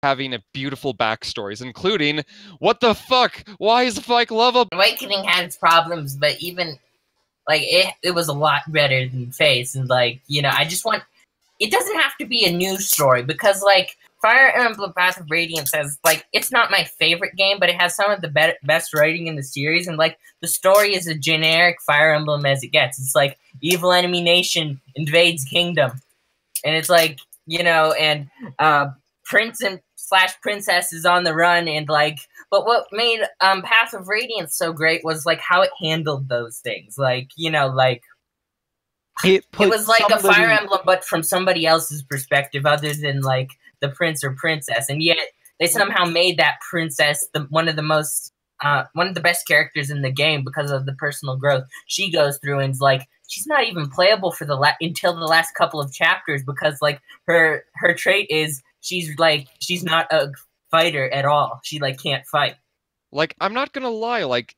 having a beautiful backstories, including, what the fuck? Why is Fike love Awakening had its problems, but even, like, it was a lot better than Face, and, like, you know, I just want... It doesn't have to be a new story, because, like, Fire Emblem Path of Radiance has, like, it's not my favorite game, but it has some of the best writing in the series, and, like, the story is a generic Fire Emblem as it gets. It's like, evil enemy nation invades kingdom. And it's like, you know, and prince and / princess is on the run, and, like, but what made Path of Radiance so great was, like, how it handled those things. Like, you know, like, it was like a Fire Emblem, but from somebody else's perspective other than, like, the prince or princess, and yet they somehow made that princess one of the best characters in the game because of the personal growth she goes through, and like she's not even playable for until the last couple of chapters, because like her trait is she's not a fighter at all. She like can't fight. Like, I'm not gonna lie, like,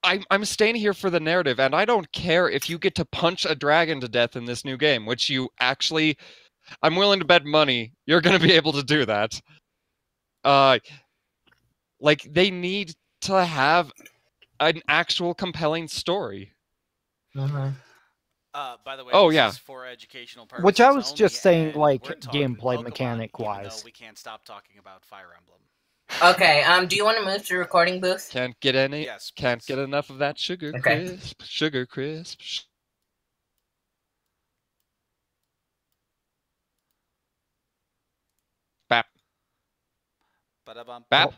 I'm staying here for the narrative, and I don't care if you get to punch a dragon to death in this new game, which you actually... I'm willing to bet money you're going to be able to do that. Like, they need to have an actual compelling story. Uh-huh. By the way, this is for educational purposes. Which I was only, just saying, like, gameplay mechanic-wise. We can't stop talking about Fire Emblem. Okay, do you want to move to the recording booth? Can't get any. Yes, can't get enough of that sugar crisp. Sugar crisp. Bap. Bap.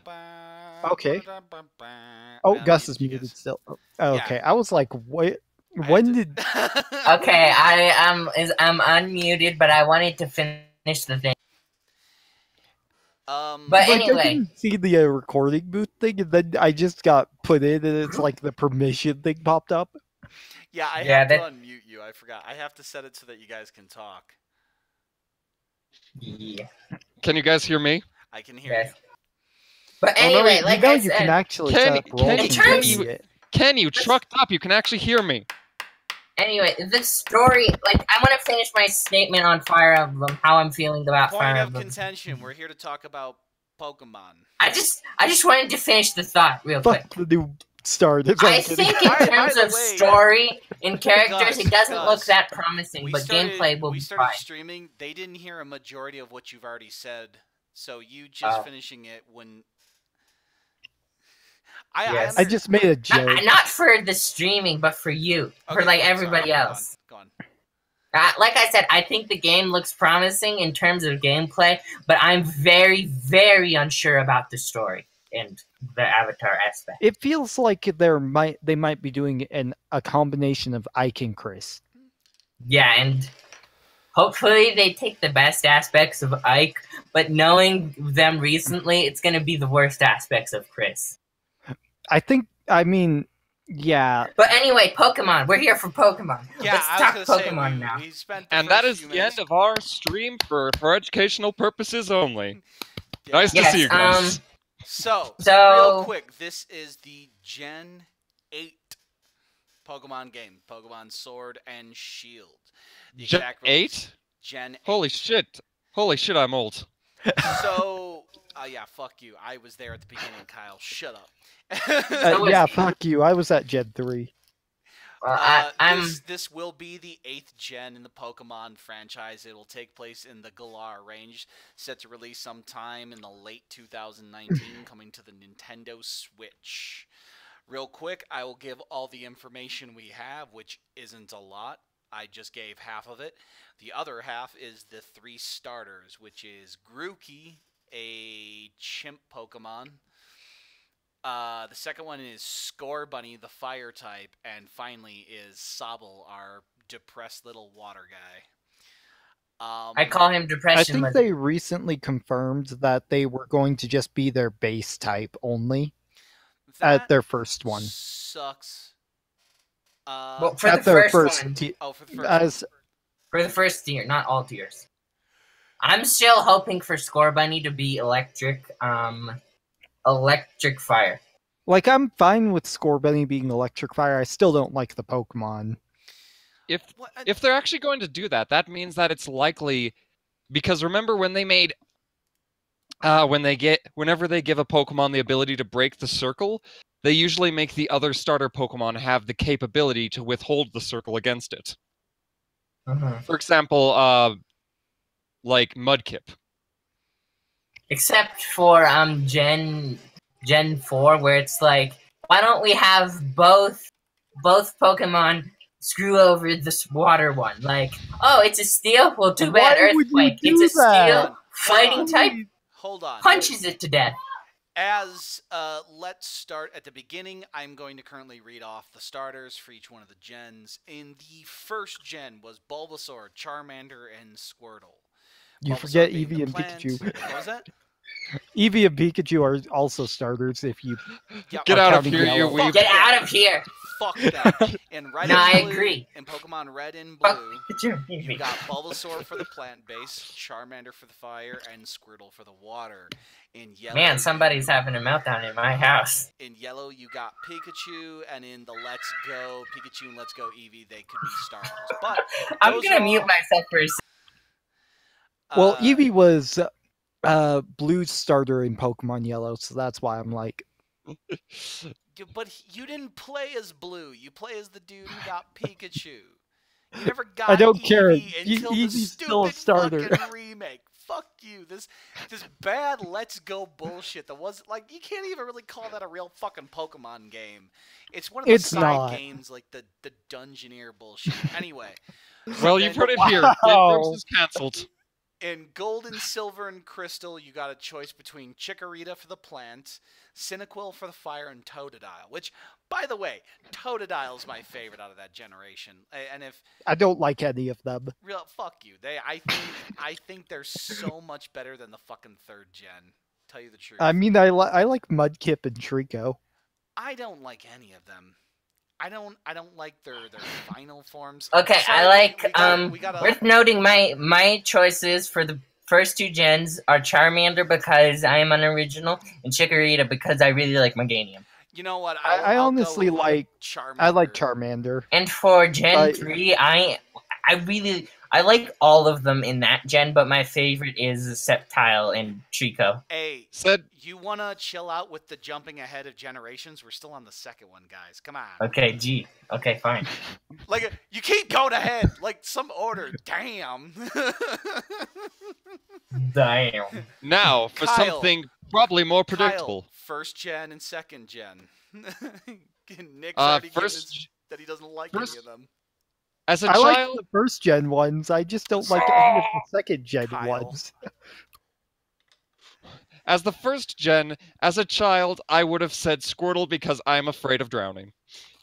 Okay. Oh, Gus is muted still. Oh, okay, I was like, what? When did? Okay, I'm unmuted, but I wanted to finish the thing. But like, anyway, I didn't see the recording booth thing, and then I just got put in, and it's like the permission thing popped up. Yeah, I have to unmute you. I forgot. I have to set it so that you guys can talk. Yeah. Can you guys hear me? I can hear you. But anyway, you can actually Ken, you trucked up. You can actually hear me. Anyway, this story, like, I want to finish my statement on Fire Emblem, how I'm feeling about Fire Emblem. Point of contention, we're here to talk about Pokemon. I just wanted to finish the thought real quick. The new start. I think in terms of story and characters, it doesn't look that promising, but gameplay will be fine. We started streaming, they didn't hear a majority of what you've already said, so you just finishing it when... I just made a joke. Not for the streaming, but for you. Okay, for, like, everybody else. Go on. Like I said, I think the game looks promising in terms of gameplay, but I'm very, very unsure about the story and the Avatar aspect. It feels like they might be doing a combination of Ike and Chris. Yeah, and hopefully they take the best aspects of Ike, but knowing them recently, it's going to be the worst aspects of Chris. I mean, yeah. But anyway, Pokemon. We're here for Pokemon. Yeah, let's talk Pokemon now. And that is the end of our stream for educational purposes only. Yeah. Nice to see you guys. So, real quick, this is the Gen 8 Pokemon game. Pokemon Sword and Shield. Gen 8? Gen 8. Holy shit. Holy shit, I'm old. So, yeah, fuck you. I was there at the beginning, Kyle. Shut up. Yeah, fuck you. I was at Gen 3. This will be the 8th gen in the Pokemon franchise. It will take place in the Galar range, set to release sometime in the late 2019, coming to the Nintendo Switch. Real quick, I will give all the information we have, which isn't a lot. I just gave half of it. The other half is the 3 starters, which is Grookey, a chimp Pokemon. The second one is Scorbunny, the fire type, and finally is Sobble, our depressed little water guy. I call him Depression. I think they recently confirmed that they were going to just be their base type only at their first one. Sucks. Well, for the first one. For the first tier, not all tiers. I'm still hoping for Scorbunny to be electric fire. Like, I'm fine with Scorbunny being electric fire. I still don't like the Pokemon. If they're actually going to do that, that means that it's likely, because remember when they made whenever they give a Pokemon the ability to break the circle, they usually make the other starter Pokemon have the capability to withhold the circle against it. For example, like Mudkip. Except for Gen 4, where it's like, why don't we have both Pokemon screw over this water one? Like, oh, it's a steel? Well, too bad, Why would you Earthquake. do It's a that? steel fighting type, Hold on. punches it to death. As let's start at the beginning. I'm going to currently read off the starters for each one of the gens. In the first gen was Bulbasaur, Charmander, and Squirtle. You Bulbasaur forget being Eevee the and plant. Pikachu. What was that? Eevee and Pikachu are also starters if you Yep. Get are out of counting here, you yellow. weeb. Get out of here! Fuck that. In Red No, and I Blue, agree. in Pokemon Red and Fuck Blue, Pikachu. you got Bulbasaur for the plant base, Charmander for the fire, and Squirtle for the water. In yellow, Man, somebody's having a meltdown in my house. In yellow, you got Pikachu, and in the Let's Go Pikachu and Let's Go Eevee, they could be starters. But I'm those gonna are mute all- myself for a second. Well, Eevee was Blue's starter in Pokemon Yellow, so that's why I'm like, But you didn't play as Blue. You play as the dude who got Pikachu. You never got I don't Eevee care. until the Eevee's still a stupid starter. fucking remake. Fuck you. This bad Let's Go bullshit that was like, you can't even really call that a real fucking Pokemon game. It's one of the It's side not. games like the Dungeoneer bullshit. Anyway. Well, then- you've heard it here. Wow. Game Grumps is cancelled. In Gold and Silver and Crystal, you got a choice between Chikorita for the plant, Cyndaquil for the fire, and Totodile. Which, by the way, Totodile's my favorite out of that generation. And if I don't like any of them. real fuck you, I think they're so much better than the fucking third gen. Tell you the truth. I mean, I like Mudkip and Trico. I don't like any of them. I don't like their final forms. Okay, Sorry, I like we gotta- worth noting my choices for the first two gens are Charmander because I am unoriginal and Chikorita because I really like Meganium. You know what? I I'll honestly go with like- Charmander. I like Charmander. And for Gen I- 3, I like all of them in that gen, but my favorite is Sceptile and Trico. Hey, Said you wanna chill out with the jumping ahead of generations? We're still on the second one, guys. Come on. Okay, gee. Okay, fine. Like, you keep going ahead. Like, some order. Damn. Damn. now for Kyle. something probably more predictable. Kyle, first gen and second gen. Nick's already given First, that he doesn't like first- any of them. as a I like child, the first gen ones. I just don't like any of the second gen Kyle. ones. as the first gen, as a child, I would have said Squirtle because I'm afraid of drowning.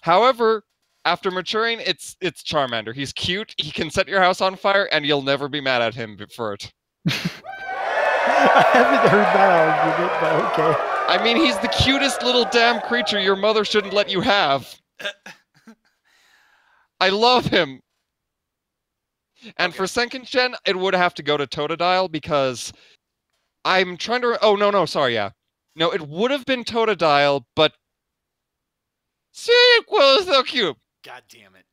However, after maturing, it's Charmander. He's cute. He can set your house on fire, and you'll never be mad at him for it. I haven't heard that argument, but okay. I mean, he's the cutest little damn creature your mother shouldn't let you have. I love him. And for second gen, it would have to go to Totodile because I'm trying to. Oh no, sorry, yeah, no, it would have been Totodile, but Sequel is so cute. God damn it.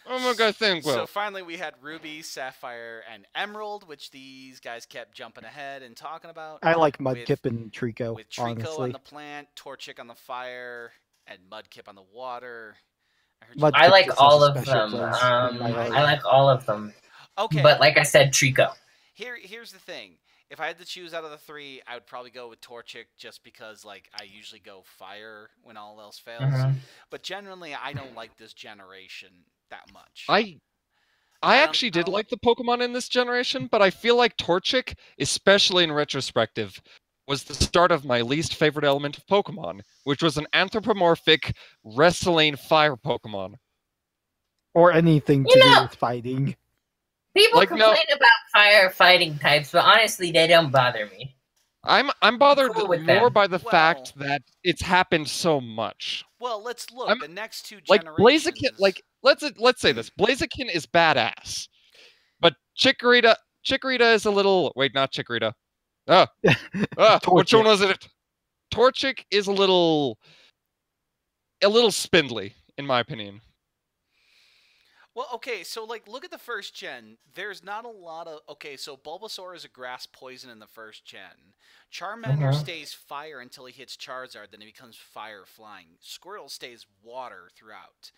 Oh my god, Sequel. So finally, we had Ruby, Sapphire, and Emerald, which these guys kept jumping ahead and talking about. I like With- Mudkip and Trico, With Trico on honestly. the plant, Torchic on the fire, and Mudkip on the water. I heard you- Mudkip I like just has all a of special them. place in my heart. I like all of them. Okay. But like I said, Trico. Here's the thing. If I had to choose out of the three, I would probably go with Torchic just because, like, I usually go fire when all else fails. Mhm. But generally, I don't like this generation that much. I actually did don't- like the Pokemon in this generation, but I feel like Torchic, especially in retrospective, was the start of my least favorite element of Pokemon, which was an anthropomorphic wrestling fire Pokemon. Or anything to You do know- with fighting. People Like, no- complain about firefighting types, but honestly, they don't bother me. I'm bothered Cool with more them. by the Well- fact that it's happened so much. Well, let's look. I'm- The next two Like generations. Blaziken, like let's say this: Blaziken is badass, but Chikorita is a little. Wait, not Chikorita. Which Torchic. one was it? Torchic is a little spindly, in my opinion. Well, okay, so like look at the first gen. There's not a lot of okay, so Bulbasaur is a grass poison in the first gen. Charmander Mhm. stays fire until he hits Charizard, then he becomes fire flying. Squirtle stays water throughout.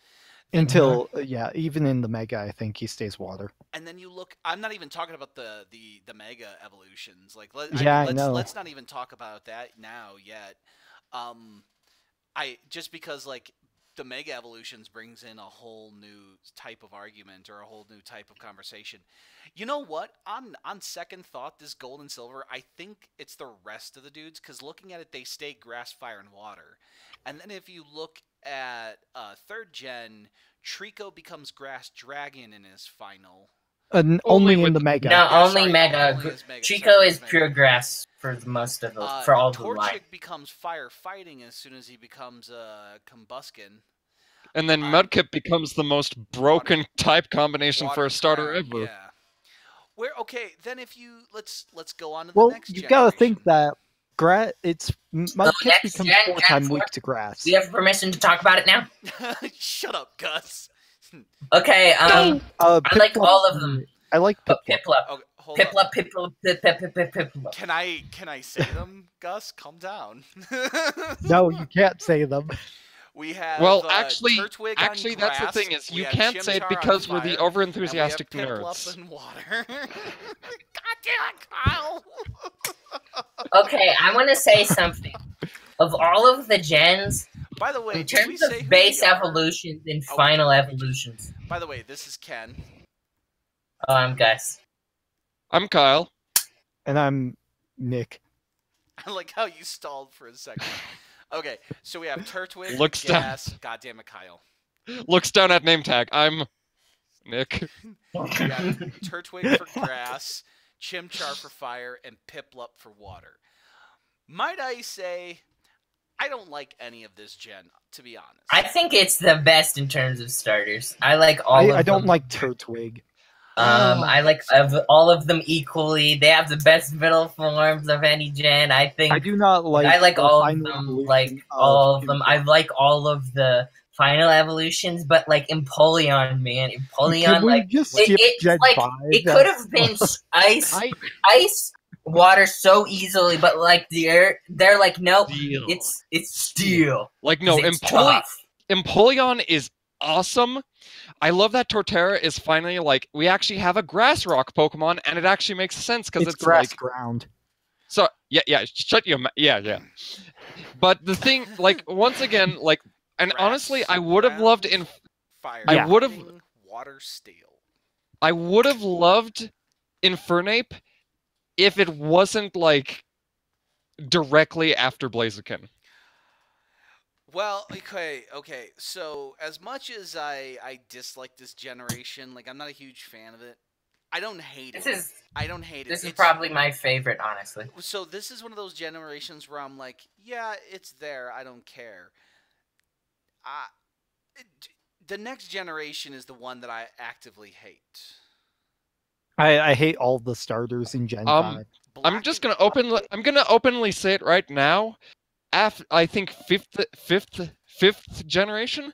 Then Until yeah, even in the Mega, I think he stays water. and then you look. I'm not even talking about the mega evolutions. Like I Yeah, mean, I know. let's not even talk about that now yet. Um, I just because like the mega evolutions brings in a whole new type of argument or a whole new type of conversation. You know what? On second thought, this gold and silver, I think it's the rest of the dudes because looking at it, they stay grass, fire, and water. And then if you look at third gen, Trico becomes grass dragon in his final. Only with in the Mega. No, Yeah, only sorry, Mega. only as Mega. Chico Sorry, is as Mega. pure grass for most of the for all the line. Torchic becomes fire fighting as soon as he becomes Combuskin. And then Mudkip becomes the most broken type combination for a starter Ground, ever. yeah. Where okay, then if you let's go on to the Well, next you generation. gotta think that Mudkip next becomes gen, 4-time four? weak to grass. We have permission to talk about it now. Shut up, Gus. Okay. I like all of them. I like Piplup. Piplup. Okay, hold up. Piplup. Can I say them, Gus? Calm down. No, you can't say them. We have Well, actually, Turtwig on that's the grass. thing is We you have can't say it Chimchar because on we're the fire, overenthusiastic and we have nerds. Piplup and water. God damn it, Kyle! Okay, I want to say something. Of all of the gens, By the way, in did we terms say of who base we are? evolutions and Oh, final evolutions, By the way, this is Ken. I'm Gus. I'm Kyle. And I'm Nick. I like how you stalled for a second. Okay, so we have Turtwig, Looks down. Gas. God damn it, Kyle. Looks down at name tag. I'm Nick. We have Turtwig for grass, Chimchar for fire, and Piplup for water. Might I say, I don't like any of this gen, to be honest. I think it's the best in terms of starters. I like all of them. I don't like Turtwig. I like all of them equally. They have the best middle forms of any gen. I think I do not like. I like the all of final them. evolution Like all of them. Chimchar. I like all of the final evolutions, but like Empoleon, man, Can Empoleon, we like just it, skip it's Gen like 5? it could have been ice, water so easily, but like they're like nope, Steel. it's steel. Like no, It's tough. Empoleon is awesome. I love that Torterra is finally like we actually have a grass rock Pokemon, and it actually makes sense because it's grass like ground. so yeah. Shut your yeah. But the thing, like once again, like and Grass, honestly, I would have loved ground, fire. I would have water steel. I would have loved Infernape if it wasn't like directly after Blaziken. Well, okay. So as much as I dislike this generation, like I'm not a huge fan of it. I don't hate it. I don't hate it. This is It's- probably my favorite, honestly. So this is one of those generations where I'm like, yeah, it's there. I don't care. The next generation is the one that I actively hate. I hate all the starters in Gen 5. I'm just gonna openly say it right now. I think fifth generation.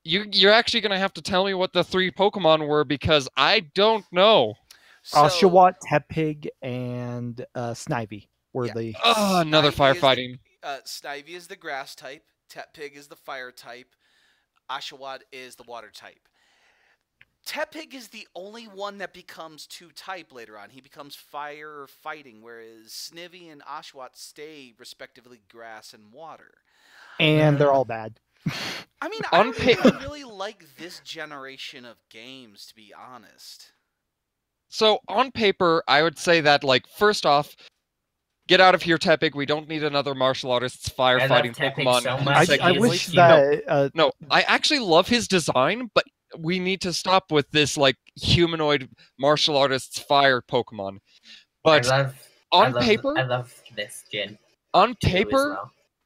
You're actually gonna have to tell me what the 3 Pokemon were because I don't know. Oshawott, Tepig, and Snivy were the. Another Snivy firefighting. Snivy is the grass type. Tepig is the fire type. Oshawott is the water type. Tepig is the only one that becomes 2-type later on. He becomes fire fighting, whereas Snivy and Oshawott stay respectively grass and water. And they're all bad. I mean, I don't even really like this generation of games, to be honest. So on paper, I would say that like first off, get out of here, Tepig. We don't need another martial artist's firefighting Pokemon. So much. I wish that. No, I actually love his design, but we need to stop with this like humanoid martial artist's fire Pokemon. But on paper, I love this gen. On paper,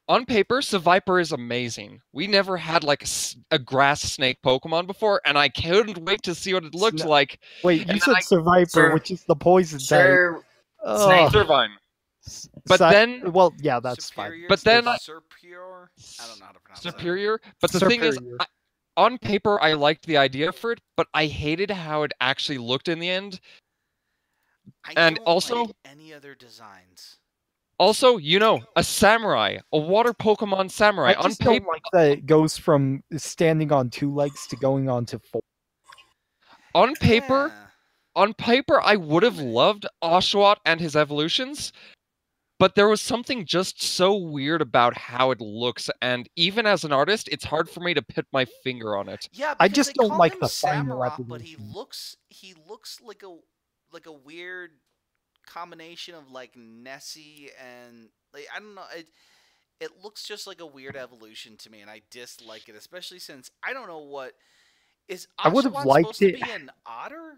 Seviper is amazing. We never had like a grass snake Pokemon before, and I couldn't wait to see what it looks like. Wait, you said Seviper, which is the poison type. Servine. But then, well, yeah, that's fine. But then, Superior. I don't know how to pronounce Superior. But the thing is, on paper, I liked the idea for it, but I hated how it actually looked in the end. I And don't also, like any other designs. a samurai, a water Pokemon samurai. I just don't like that it goes from standing on 2 legs to going on to 4. On paper, Yeah. I would have loved Oshawott and his evolutions, but there was something just so weird about how it looks, and even as an artist, it's hard for me to put my finger on it. Yeah, I because just they don't call like him the final Samurott, but evolution. he looks like a weird combination of like Nessie and like I don't know. It looks just like a weird evolution to me, and I dislike it, especially since I don't know what is I would have Oshawott liked supposed to it. be an otter?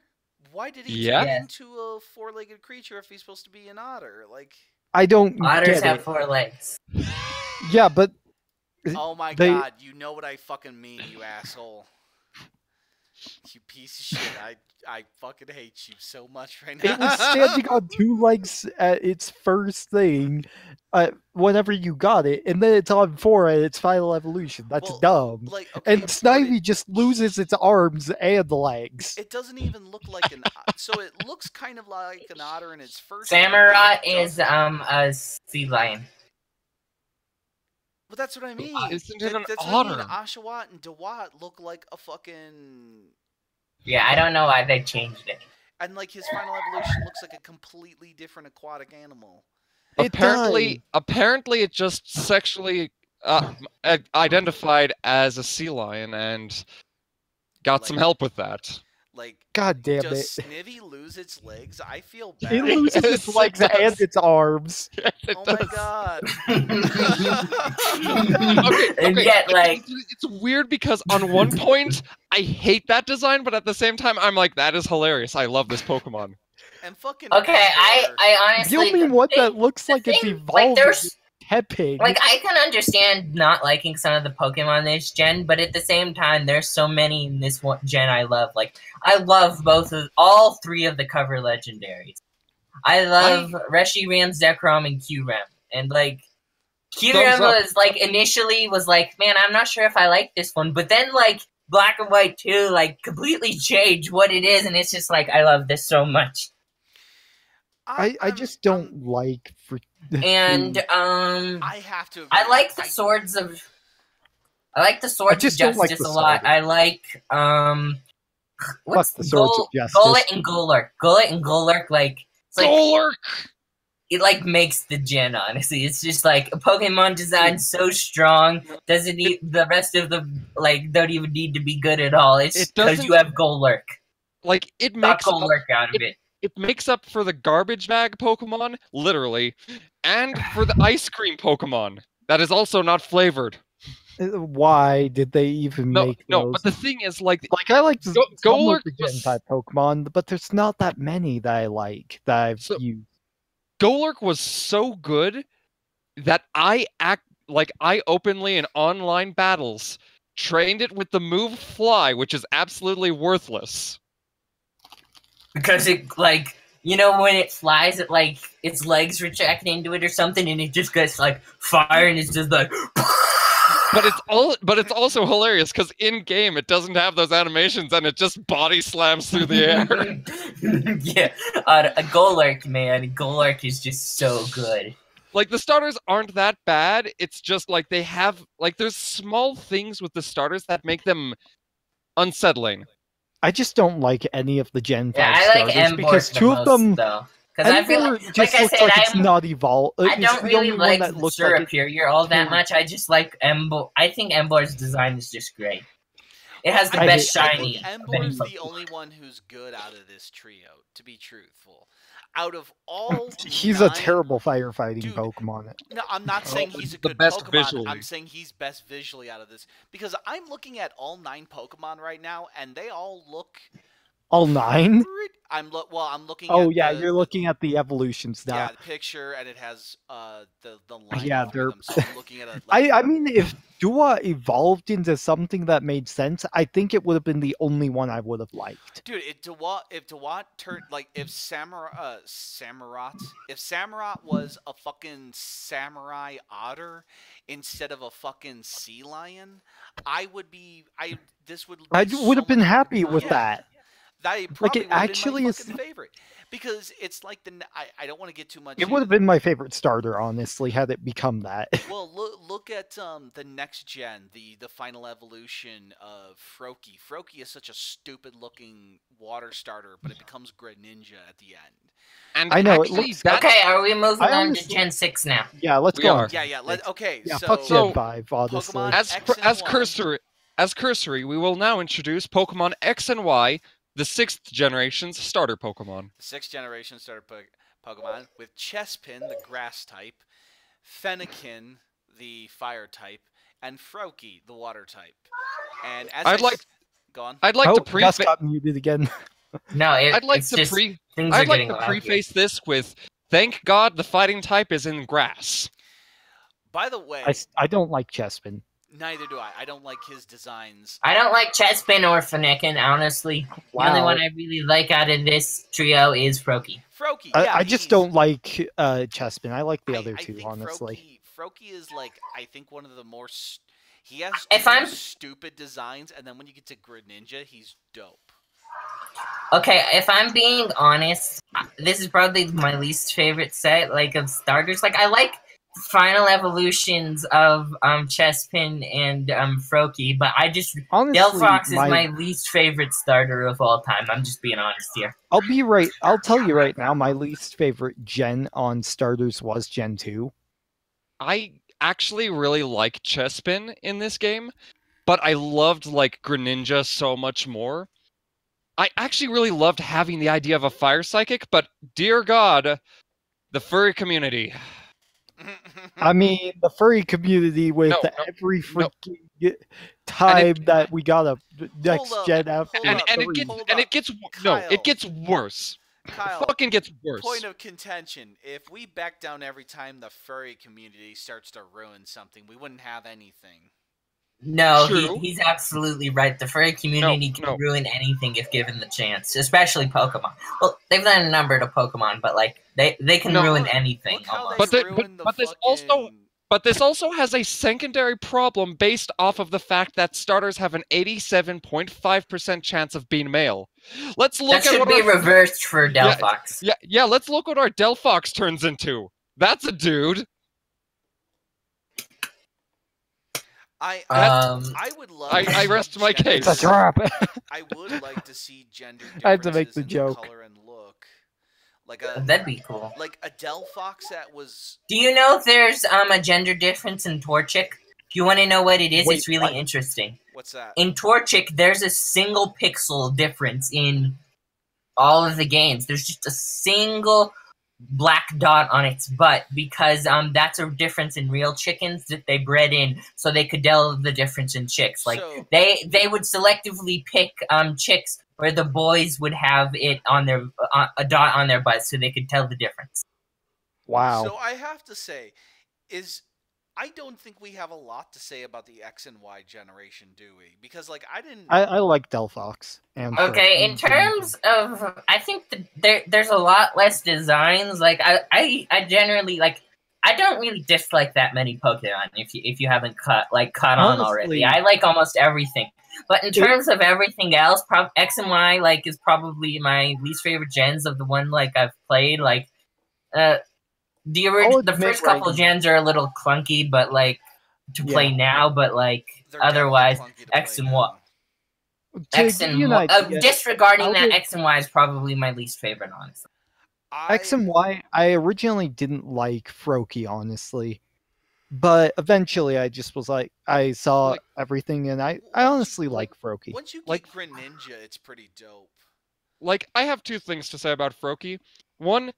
Why did he Yeah? turn Yeah. into a four-legged creature if he's supposed to be an otter? Like, I don't Otters get have it. 4 legs. Yeah, but oh my they god, you know what I fucking mean, you asshole. You piece of shit. I fucking hate you so much right now. it was standing on 2 legs at its first thing, whenever you got it, and then it's on 4 at its final evolution. That's Well, dumb. like, okay, And but Snivy just loses its arms and legs. it doesn't even look like an. So it looks kind of like an otter in its first. Samurott form, is a sea lion. But that's what I mean. Isn't it an That's what I mean. otter? Oshawott and Dewott look like a fucking. Yeah, I don't know why they changed it. And like his final evolution looks like a completely different aquatic animal. It Apparently, it just sexually identified as a sea lion and got some Like- help with that. Like, God damn does it. Snivy lose its legs? I feel It bad. loses Yes, its it legs does. and its arms. Yes, it Oh does. my god. And Okay, yet, like, it's weird because on one point I hate that design, but at the same time I'm like, that is hilarious. I love this Pokemon. And fucking. okay, Ember. I honestly. The only one thing- that looks the like it's thing, evolved like, is there's Tepig. like I can understand not liking some of the Pokemon this gen, but at the same time, there's so many in this one gen I love. Like I love all 3 of the cover legendaries. I love Reshiram, Zekrom, and Kyurem, and like Kyurem Thumbs up. was like initially was like, man, I'm not sure if I like this one, but then like Black and White 2 like completely changed what it is, and it's just like I love this so much. I just don't like And I have to. Agree. I like the swords of. I like the swords of just don't like justice the a lot. sword. I like what's the swords of justice. Golett and Golurk. Golett and Golurk like it's like Golurk! it like makes the gen. Honestly, it's just like a Pokemon design so strong. Doesn't need the rest of the like don't even need to be good at all. It's It because doesn't- you have Golurk. Like it Got makes up, Golurk out of it. it makes up for the garbage bag Pokemon, literally, and for the ice cream Pokemon that is also not flavored. Why did they even make No, those? but the thing is, like, I like some of Golurk the gen was- type Pokemon, but there's not that many that I like that I've So- used. Golurk was so good that I openly in online battles trained it with the move Fly, which is absolutely worthless. Because it like when it flies, it like its legs retract into it or something, and it just gets like fire, and it's just like. But it's also hilarious because in game it doesn't have those animations and it just body slams through the air. Yeah, a Golurk, man. Golurk is just so good. Like the starters aren't that bad. It's just like they have like there's small things with the starters that make them unsettling. I just don't like any of the Gen 5 Yeah, I like starters Emborg because the 2 most, of them. though. Because I feel Ember like just I looks said, like it's not evolved. I It's don't the really only one like that the looks like it. Surapure all that Hmm. much. I just like Embor. I think Embor's design is just great. It has the I best hate- I shiny. think of any Embor's the Pokemon. only one who's good out of this trio, to be truthful. Out of all He's a 9 terrible firefighting Dude, Pokemon. No, I'm not saying he's a the good best Pokemon. visually. I'm saying he's best visually out of this. Because I'm looking at all 9 Pokemon right now, and they all look All 9? I'm looking Oh at yeah, the you're looking at the evolutions now. yeah, the picture, and it has the line Yeah, through they're. them. So I'm looking at a like. I mean, if Dua evolved into something that made sense, I think it would have been the only one I would have liked. Dude, if Dewat turned like if Samurott was a fucking samurai otter instead of a fucking sea lion, I would be I this would I be would so have been much happy with yeah. that. That Like probably it would have been my actually is. fucking favorite because it's like I don't want to get too much. It would have been my favorite starter, honestly, had it become that. Well, look at the next gen, the final evolution of Froakie. Froakie is such a stupid looking water starter, but it becomes Greninja at the end. And I know, it actually, looks- that's Okay, are we moving I on honestly- to Gen 6 now? Yeah, let's We go are. on. Yeah. Okay. Yeah, so fuck So, Gen 5, honestly. Pokemon as X and as Y. cursory, we will now introduce Pokemon X and Y, the 6th generation's starter Pokemon. The 6th generation starter Pokemon with Chespin, the grass type, Fennekin, the fire type, and Froakie, the water type. And as go on. I'd like Oh, to Gus preface. got muted again. No, I'd like it's to just pre. things are I'd like getting to loud here. preface this with, thank God the fighting type is in grass. By the way, I don't like Chespin. neither do I. I don't like his designs. I don't like Chespin or Fennekin, honestly. The only Wow. one I really like out of this trio is Froakie. Froakie, yeah, I just he's- don't like Chespin. I like the other I two, think honestly. Froakie is like I think one of the more. He has If two I'm- stupid designs, and then when you get to Greninja, he's dope. Okay, if I'm being honest, this is probably my least favorite set, like, of starters. Like, I like final evolutions of Chespin and Froakie, but I just Honestly, Delphox is my least favorite starter of all time. I'm just being honest here. I'll tell you right now, my least favorite gen on starters was Gen 2. I actually really like Chespin in this game, but I loved like Greninja so much more. I actually really loved having the idea of a fire psychic, but dear God, the furry community. I mean, the furry community with No, every no. freaking time that we got a next up, gen after hold And, up, and it three. gets Hold and up. it gets Kyle. it gets worse. Kyle, It fucking gets worse. point of contention. If we back down every time the furry community starts to ruin something, we wouldn't have anything. No, True. he's absolutely right. The furry community can no. ruin anything if given the chance, especially Pokemon. Well, they've done a number to Pokemon, but like they can No. ruin anything. Look how Almost. they But ruined the but this fucking... also- But this also has a secondary problem based off of the fact that starters have an 87.5% chance of being male. Let's look That at should what be our, reversed for Delphox. yeah, let's look what our Delphox turns into. That's a dude. I would love. to I see rest my gender case. It's a trap. I would like to see gender differences I had to make the in joke. color and look. Like a That'd be cool. Delphox that was. Do you know if there's a gender difference in Torchic? If you want to know what it is, Wait, it's really what? interesting. What's that? In Torchic, there's a single pixel difference in all of the games. There's just a single black dot on its butt because that's a difference in real chickens that they bred in, so they could tell the difference in chicks. Like So- they would selectively pick chicks where the boys would have it on their a dot on their butt, so they could tell the difference. Wow. So I have to say, I don't think we have a lot to say about the X and Y generation, do we? Because like I didn't. I like Delphox. And Okay, in terms of, I think there's a lot less designs. Like I generally like. I don't really dislike that many Pokemon. If you haven't caught on already, Honestly- I like almost everything. But in terms of everything else, X and Y like is probably my least favorite gens of the one like I've played. Like, the admit first right couple now- gens are a little clunky, but like to play Yeah. now. But like they're otherwise, definitely clunky to X play and Y. now. To X give and you an Y. idea, Disregarding I'll that, give- X and Y is probably my least favorite, honestly. X and Y, I originally didn't like Froakie, honestly. But eventually I just was like, I saw Like- everything and I honestly like Froakie. Once you get Like- Greninja, it's pretty dope. Like, I have two things to say about Froakie. One,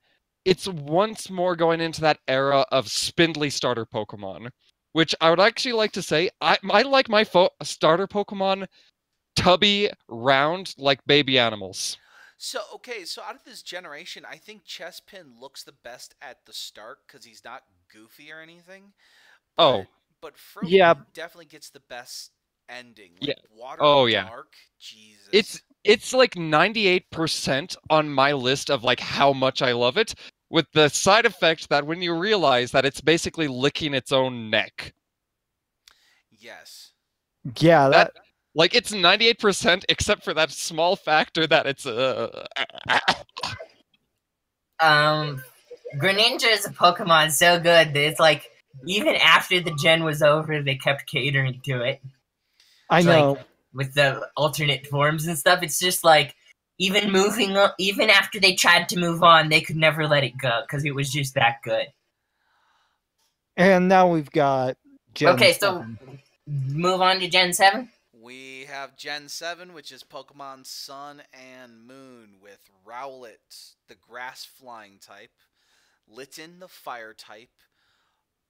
it's once more going into that era of spindly starter Pokemon, which I would actually like to say, I like my starter Pokemon tubby, round, like baby animals. So okay, so out of this generation, I think Chespin looks the best at the start because he's not goofy or anything. Oh, But but Yeah, Froakie definitely gets the best ending. yeah. Like Water Oh, yeah. Dark, Jesus. It's like 98% on my list of like how much I love it, with the side effect that when you realize that it's basically licking its own neck. Yes. yeah, That that like it's 98% except for that small factor that it's Greninja is a Pokemon so good that it's like even after the gen was over, they kept catering to it. I It's know. like with the alternate forms and stuff. It's just like even after they tried to move on, they could never let it go because it was just that good. And now we've got Gen Okay, so 7. move on to Gen 7. We have Gen 7, which is Pokemon Sun and Moon, with Rowlet, the grass flying type, Litten, the fire type,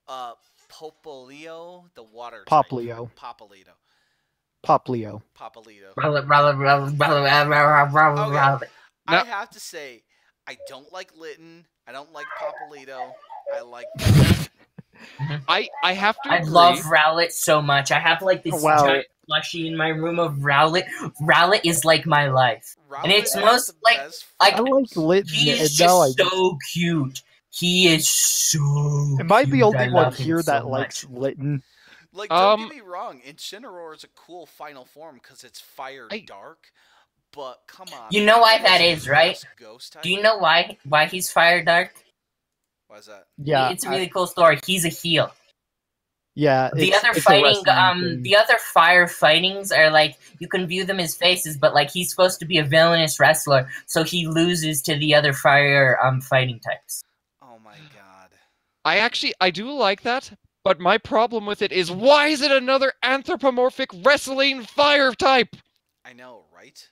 uh, Poplio, the water type. Poplio. Poplito. Poplio. Poplito. Rowlet. I now have to say, I don't like Litten. I don't like Poplito. I like. I have to I agree. love Rowlet so much. I have like this Wow. giant plushie in my room of Rowlet. Rowlet is like my life. Rowlet And it's is most the like best like I like Litten, he's and now just so cute. He is so am I the cute. only I one love him here so that likes much. Litten? Like, don't get me wrong, Incineroar is a cool final form because it's fire I- dark. But come on, You know why Rowlet that a is, right? grass Ghost type. Do you know why he's fire dark? Why is that? Yeah, It's a really cool story. He's a heel. yeah. The It's other a fighting, wrestling thing. the other fire fightings are like you can view them as faces, but like he's supposed to be a villainous wrestler, so he loses to the other fire fighting types. Oh my god. I do like that, but my problem with it is why is it another anthropomorphic wrestling fire type? I know, right?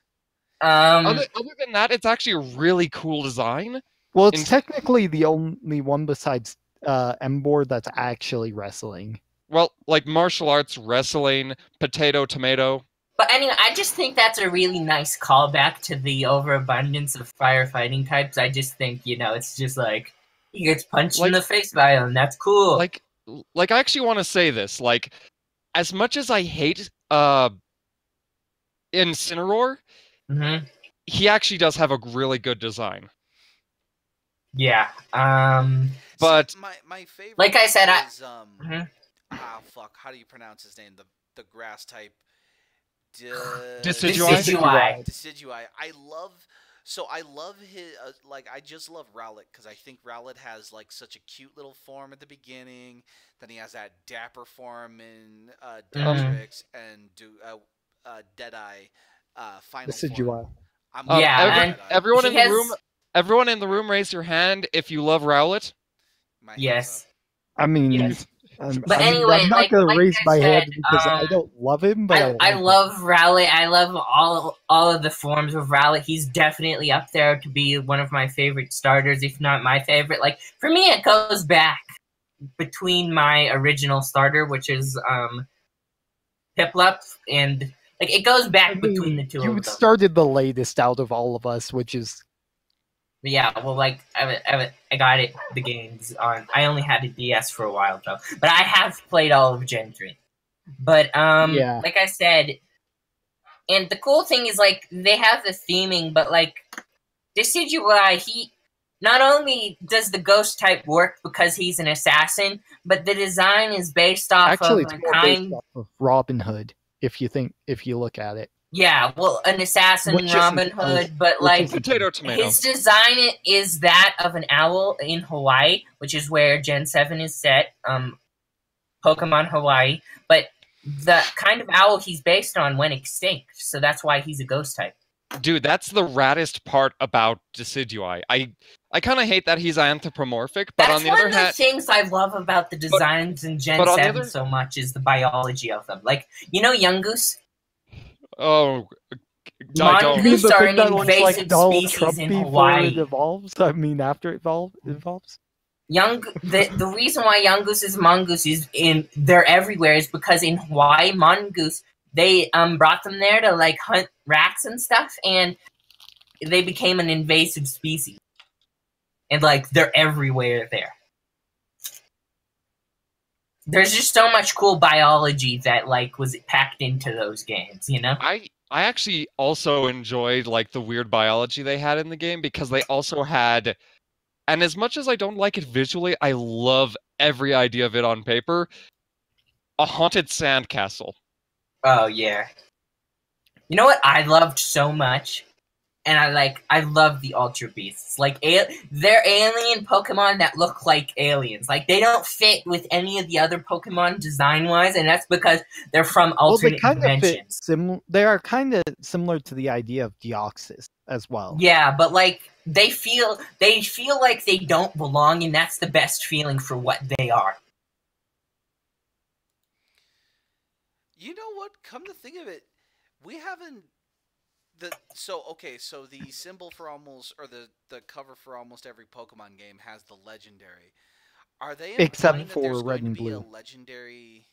Other than that, it's actually a really cool design. Well, it's in- technically the only one besides Embor that's actually wrestling. Well, like martial arts, wrestling, potato, tomato. But anyway, I just think that's a really nice callback to the overabundance of firefighting types. I just think, it's just like he gets punched in the face by him. That's cool. Like I actually want to say this. Like, as much as I hate Incineroar, he actually does have a really good design. Yeah. But see, my favorite. Like I said, is, fuck. How do you pronounce his name? The grass type. Decidueye? Decidueye. I love his. I just love Rowlet because I think Rowlet has like such a cute little form at the beginning. Then he has that dapper form in Detrix and Deadeye. Final form. Decidueye. Everyone in the room. Everyone in the room, raise your hand if you love Rowlet. Yes. I mean, yes. But anyway, I'm not gonna raise my hand because I don't love him, but I love Rowlet. I love all of the forms of Rowlet. He's definitely up there to be one of my favorite starters, if not my favorite. Like for me, it goes back between my original starter, which is Piplup, and like it goes back between the two of them. You started the latest out of all of us, which is. Yeah, well, like I got the games on. I only had a DS for a while though, but I have played all of Gen 3. But like I said, and the cool thing is like they have the theming, but like Decidueye, he not only does the ghost type work because he's an assassin, but the design is based off of it's more based off of Robin Hood. If you look at it. Yeah, well, an assassin, Robin Hood, but like potato tomato. His design is that of an owl in Hawaii, which is where Gen 7 is set. Pokemon Hawaii, but the kind of owl he's based on went extinct, so that's why he's a ghost type. Dude, that's the raddest part about Decidueye. I kind of hate that he's anthropomorphic, but on the other hand, one of the things I love about the designs in Gen 7 so much is the biology of them. Like, Yungoos? Oh, Mongoose are an invasive species in Hawaii. It evolves? I mean, after it evolves? The reason why Yungoos is mongoose they're everywhere is because in Hawaii, mongoose, they brought them there to like hunt rats and stuff, and they became an invasive species, and like they're everywhere there. There's just so much cool biology that like was packed into those games, you know? I actually also enjoyed like the weird biology they had in the game because they also had, and as much as I don't like it visually, I love every idea of it on paper, a haunted sandcastle. Oh yeah. You know what I loved so much? And I love the Ultra Beasts. Like they're alien Pokemon that look like aliens. Like they don't fit with any of the other Pokemon design wise, and that's because they're from Well, they alternate kind of fit dimensions. they are kind of similar to the idea of Deoxys as well. Yeah, but like they feel like they don't belong, and that's the best feeling for what they are. You know what? Come to think of it, we haven't so the symbol for almost or the cover for almost every Pokemon game has the legendary. Are they Except implying that for there's Red going to and be a Blue. legendary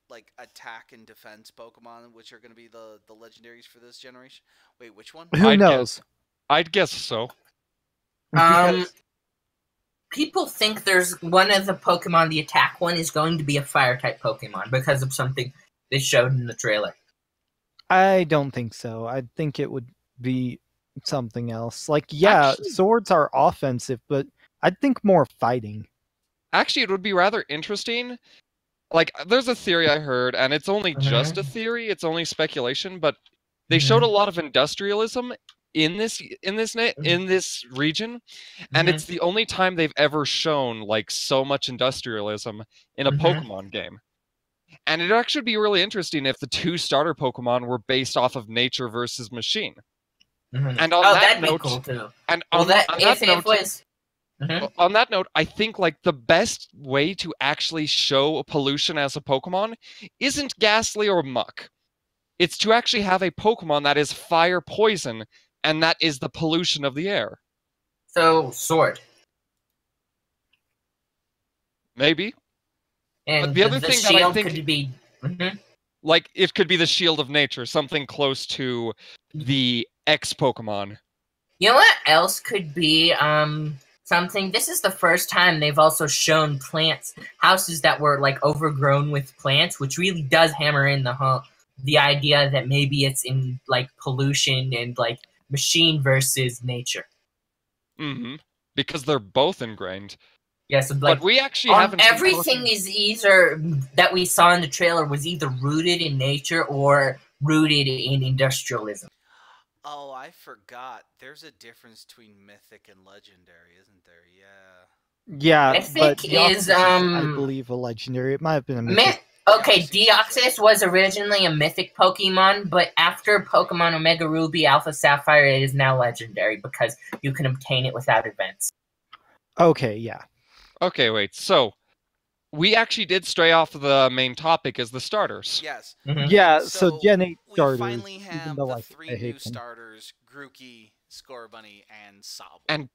like attack and defense Pokemon, which are going to be the legendaries for this generation? Wait, which one? Who I'd knows? I'd guess so. Because People think there's one of the Pokemon, the attack one, is going to be a fire type Pokemon because of something they showed in the trailer. I don't think so. I think it would be something else. Like, yeah, Actually, swords are offensive, but I think more fighting. actually, it would be rather interesting. Like, there's a theory I heard, and it's only just a theory, it's only speculation, but they showed a lot of industrialism in this region, and it's the only time they've ever shown like so much industrialism in a Pokemon game. And it'd actually be really interesting if the two starter Pokemon were based off of nature versus machine. And on that that'd be note, cool too. and Well, on that that if it note, was. Mhm. on that note, I think like the best way to actually show pollution as a Pokemon isn't Ghastly or Muck. It's to actually have a Pokemon that is fire poison, and that is the pollution of the air. So sword, Maybe. But and the other the thing that I shield think, could be. like, it could be the shield of nature, something close to the X Pokemon. You know what else could be something? This is the first time they've also shown plants houses that were like overgrown with plants, which really does hammer in the idea that maybe it's in like pollution and like machine versus nature. Mm-hmm. Because they're both ingrained. Yes, But we actually haven't seen everything is either that we saw in the trailer was either rooted in nature or rooted in industrialism. Oh, I forgot. There's a difference between mythic and legendary, isn't there? Yeah. Yeah, but Mythic Deoxys is I believe, a legendary. It might have been a mythic. Okay, Deoxys Deoxys was originally a mythic Pokemon, but after Pokemon Omega Ruby, Alpha Sapphire, it is now legendary because you can obtain it without events. Okay, yeah. Okay, wait. So, we actually did stray off of the main topic as the starters. Yes. Yeah, so Gen 8 we starters, finally even have though the I three new hate them. starters: Grookey, Scorbunny, and Sobble.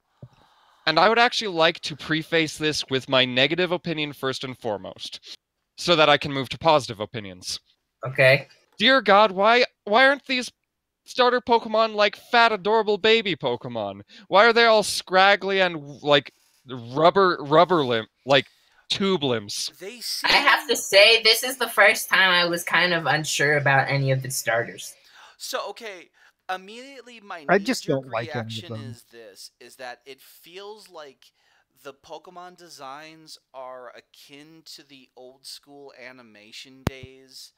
And I would actually like to preface this with my negative opinion first and foremost, so that I can move to positive opinions. Okay. Dear God, why aren't these starter Pokemon like fat, adorable baby Pokemon? Why are they all scraggly and like rubber limb, like tube limbs? They seem... I have to say, this is the first time I was kind of unsure about any of the starters. So, okay, immediately my I just knee-jerk don't like any of reaction them. is that it feels like the Pokemon designs are akin to the old school animation days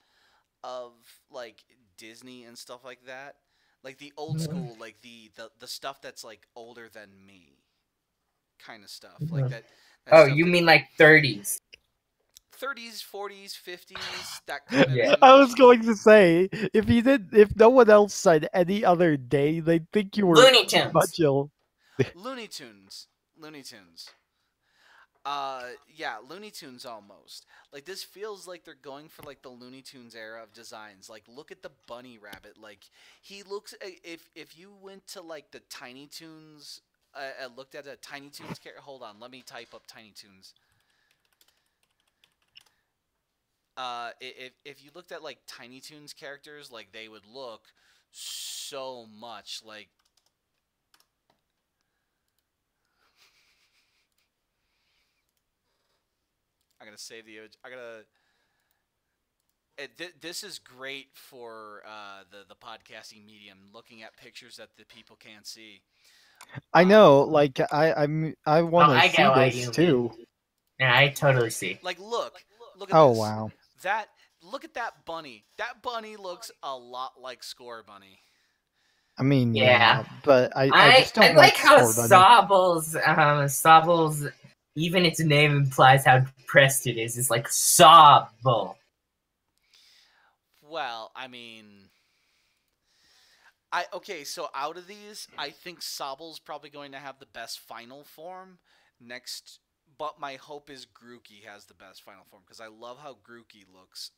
of like Disney and stuff like that. Like the old school, like the stuff that's like older than me kind of stuff. Like that Oh, stuff you that mean like 30s? 30s, 40s, 50s, that kind of Yeah. I was going to say, if no one else said any other day, they'd think you were Looney Tunes. much ill. Looney Tunes. Yeah, Looney Tunes almost. Like this feels like they're going for like the Looney Tunes era of designs. Like look at the bunny rabbit. Like he looks if you went to like the Tiny Toons looked at a Tiny Toons character. Hold on, let me type up Tiny Toons. If you looked at like Tiny Toons characters, like they would look so much like I gotta save the. I gotta. This is great for the podcasting medium, looking at pictures that the people can't see. I Uh, know, like I Oh, want to I see get what this you too. mean. Yeah, I totally see. Like, look at Oh this. wow. That look at that bunny. That bunny looks a lot like Score Bunny. I mean, Yeah. yeah, but I I just don't like like how Score Bunny. Sobbles, even its name implies how depressed it is. It's like Sobble. Well, I mean, okay. So out of these, I think Sobble's probably going to have the best final form next. But my hope is Grookey has the best final form because I love how Grookey looks.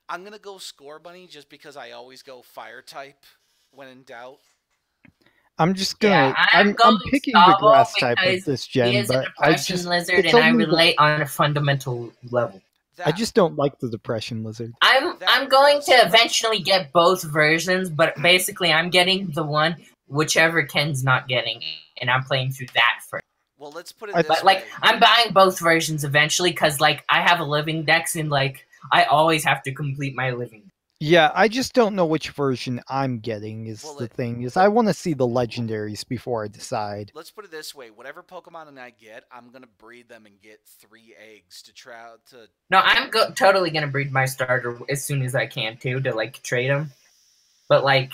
I'm gonna go Score Bunny just because I always go Fire type when in doubt. I'm just Yeah, gonna I'm I'm going picking the Sobble grass type of because this he gen, is a but I depression just lizard, it's and I only the relate on a fundamental level. I just don't like the depression lizard. I'm going to eventually get both versions, but basically I'm getting the one whichever Ken's not getting, and I'm playing through that first. Well, let's put it I- this But way. like I'm buying both versions eventually because like I have a living dex and like I always have to complete my living. Yeah, I just don't know which version I'm getting is Well, the thing. Is I want to see the legendaries before I decide. Let's put it this way: whatever Pokemon I get, I'm gonna breed them and get 3 eggs to try to. No, I'm totally gonna breed my starter as soon as I can too to like trade them. But like,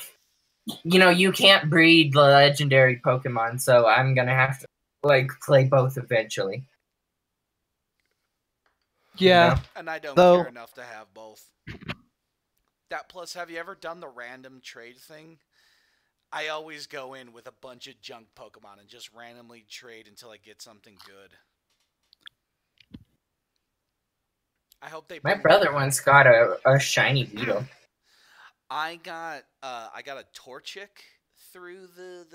you can't breed the legendary Pokemon, so I'm gonna have to like play both eventually. Yeah, And I don't though- care enough to have both. That plus, have you ever done the random trade thing? I always go in with a bunch of junk Pokemon and just randomly trade until I get something good. I hope they. My bring brother that- once got a shiny Beetle. I got a Torchic through the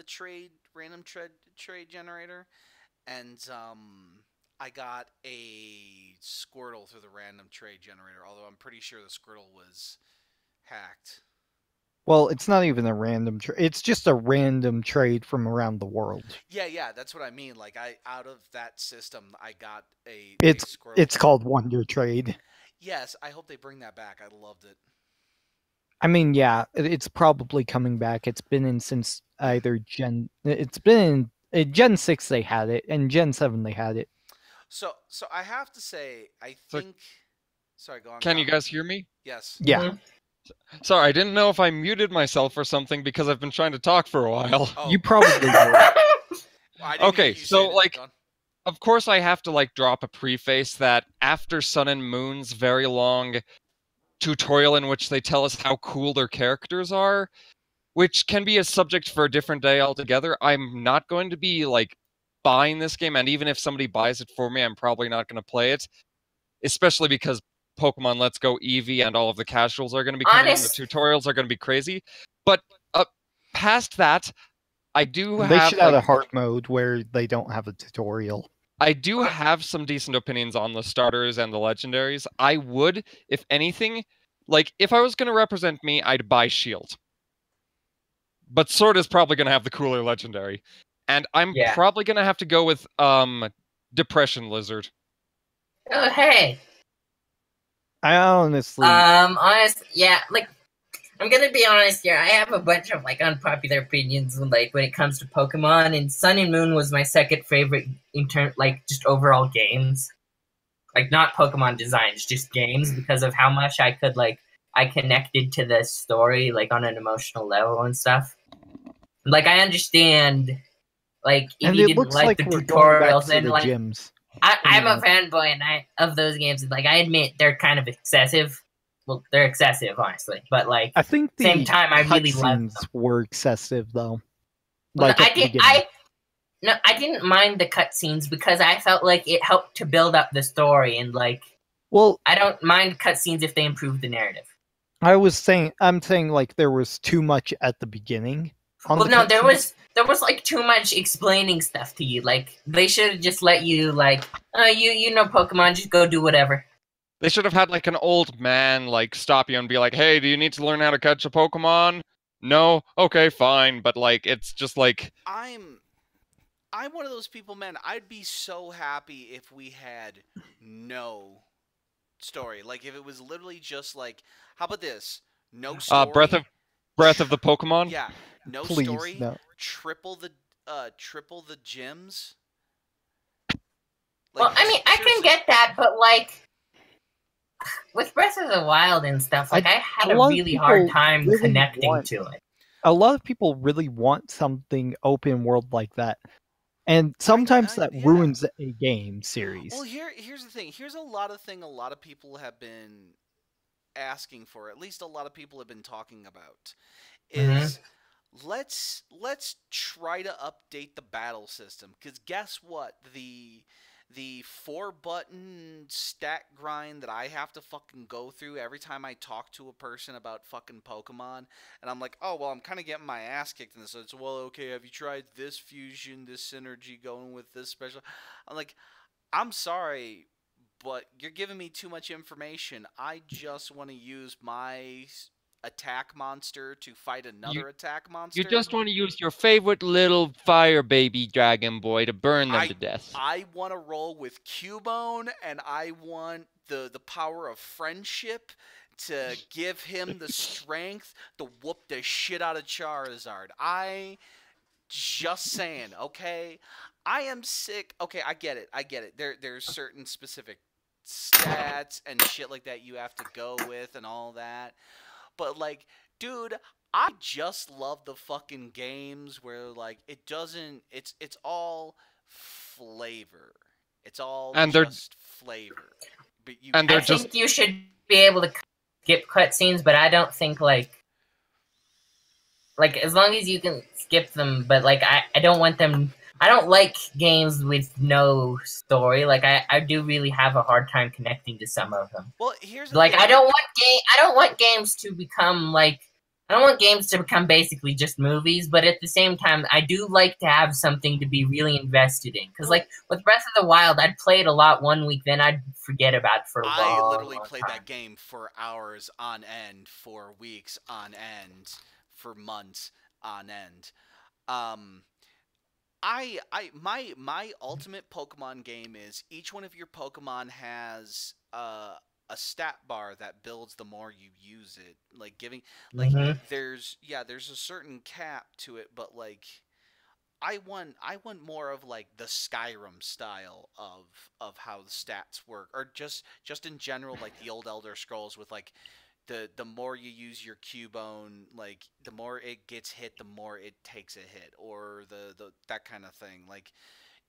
random trade generator, and I got a Squirtle through the random trade generator. Although I'm pretty sure the Squirtle was hacked. well, it's not even a random trade. It's just a random trade from around the world. Yeah, that's what I mean. Like out of that system, I got a It's Squirtle. it's called Wonder Trade. Yes, I hope they bring that back. I loved it. I mean, yeah, it's probably coming back. It's been in since either Gen. It's been in Gen 6 they had it, and Gen 7 they had it. So I have to say, I So- think. Sorry, go on. Can you Kyle. guys hear me? Yes. Yeah. Mhm. Sorry, I didn't know if I muted myself or something because I've been trying to talk for a while. Oh, You probably will. I didn't hear Okay, you say so, that. like- Go on. Of course, I have to drop a preface that after Sun and Moon's very long tutorial in which they tell us how cool their characters are, which can be a subject for a different day altogether, I'm not going to be buying this game, and even if somebody buys it for me, I'm probably not going to play it, especially because Pokemon Let's Go Eevee and all of the casuals are going to be coming in, the tutorials are going to be crazy. But past that, I do They have should add a hard mode where they don't have a tutorial. I do have some decent opinions on the starters and the legendaries. I would, if anything, if I was going to represent me, I'd buy Shield. But Sword is probably going to have the cooler legendary. And I'm probably going to have to go with Depression Lizard. Oh hey. I honestly, Yeah, I'm gonna be honest here. I have a bunch of unpopular opinions when it comes to Pokemon, and Sun and Moon was my second favorite in just overall games. Not Pokemon designs, just games because of how much I could I connected to the story on an emotional level and stuff. I understand if and you it didn't looks like like the we're going back tutorials to and the gyms. I'm a fanboy of those games. And, I admit they're kind of excessive. Well, they're excessive, honestly. But I think the same time, I really love them. cutscenes were excessive, though. I didn't mind the cutscenes because I felt like it helped to build up the story, and well, I don't mind cutscenes if they improve the narrative. I'm saying there was too much at the beginning. Well, no, there was too much explaining stuff to you. They should have just let you you know Pokemon, just go do whatever. They should have had an old man stop you and be like, "Hey, do you need to learn how to catch a Pokemon?" No? Okay, fine. But it's just I'm I'm one of those people, man. I'd be so happy if we had no story. Like if it was literally just like, how about this? No Uh, Breath story. of Breath of the Pokemon. Yeah, no Please story. no. Triple the gyms. Well, Like I mean, I can seriously. get that, but like with Breath of the Wild and stuff, like I had a lot of really hard people time really connecting want to it. a lot of people really want something open world like that. And sometimes that Yeah. ruins a game Well, series. here's the thing. Here's a lot of people have been asking for. At least a lot of people have been talking about Hmm. is let's try to update the battle system, because guess what, the 4 button stat grind that I have to fucking go through every time I talk to a person about fucking Pokemon, and I'm like, oh well, I'm kind of getting my ass kicked in this. So it's, well, okay, have you tried this fusion, this synergy going with this special? I'm like, I'm sorry, but you're giving me too much information. I just want to use my attack monster to fight You another attack you monster. just want to use your favorite little fire baby dragon boy to burn them I to death. I want to roll with Cubone, and I want the power of friendship to give him the strength to whoop the shit out of Charizard. I just saying, okay? I am sick. Okay, I get it. I get it. There's certain specific stats and shit like that you have to go with and all that. But like, dude, I just love the fucking games where like it doesn't it's all flavor. It's all And they're just flavor. But you and I they're can't just think you should be able to skip cutscenes, but I don't think like as long as you can skip them, but like I don't want them. I don't like games with no story. Like I do really have a hard time connecting to some of them. well, here's the Like thing. I don't want games to become like I don't want games to become basically just movies, but at the same time I do like to have something to be really invested in. Cuz Well, like with Breath of the Wild, I'd play it a lot one week, then I'd forget about it for a I long, literally long played time. that game for hours on end, for weeks on end, for months on end. Um, my ultimate Pokemon game is each one of your Pokemon has a stat bar that builds the more you use it. Like giving like Mhm. there's a certain cap to it, but like I want more of like the Skyrim style of how the stats work, or just in general like the old Elder Scrolls with like the more you use your Cubone, like the more it gets hit, the more it takes a hit, or the that kind of thing. Like,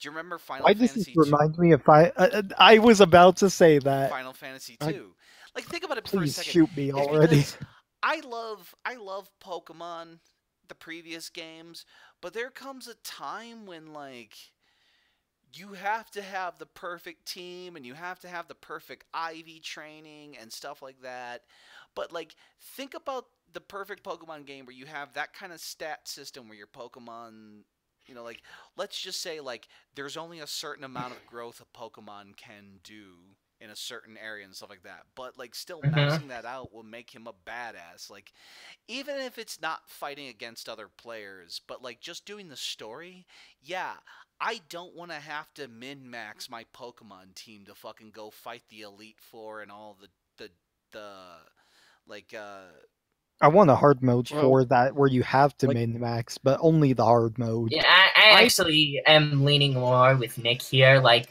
do you remember Final Why does this Fantasy two? remind me of I was about to say that. Final Fantasy I, 2. Like, think about it for a please second. shoot me It's already. because I love Pokemon, the previous games, but there comes a time when like you have to have the perfect team and you have to have the perfect IV training and stuff like that. But like think about the perfect Pokemon game where you have that kind of stat system where your Pokemon, like let's just say like there's only a certain amount of growth a Pokemon can do in a certain area and stuff like that. But like still Mhm. maxing that out will make him a badass. Like even if it's not fighting against other players, but like just doing the story, yeah, I don't want to have to min max my Pokemon team to fucking go fight the Elite Four and all the like I want a hard mode well, for that where you have to like min max, but only the hard mode. Yeah, I I actually am leaning more with Nick here. Like,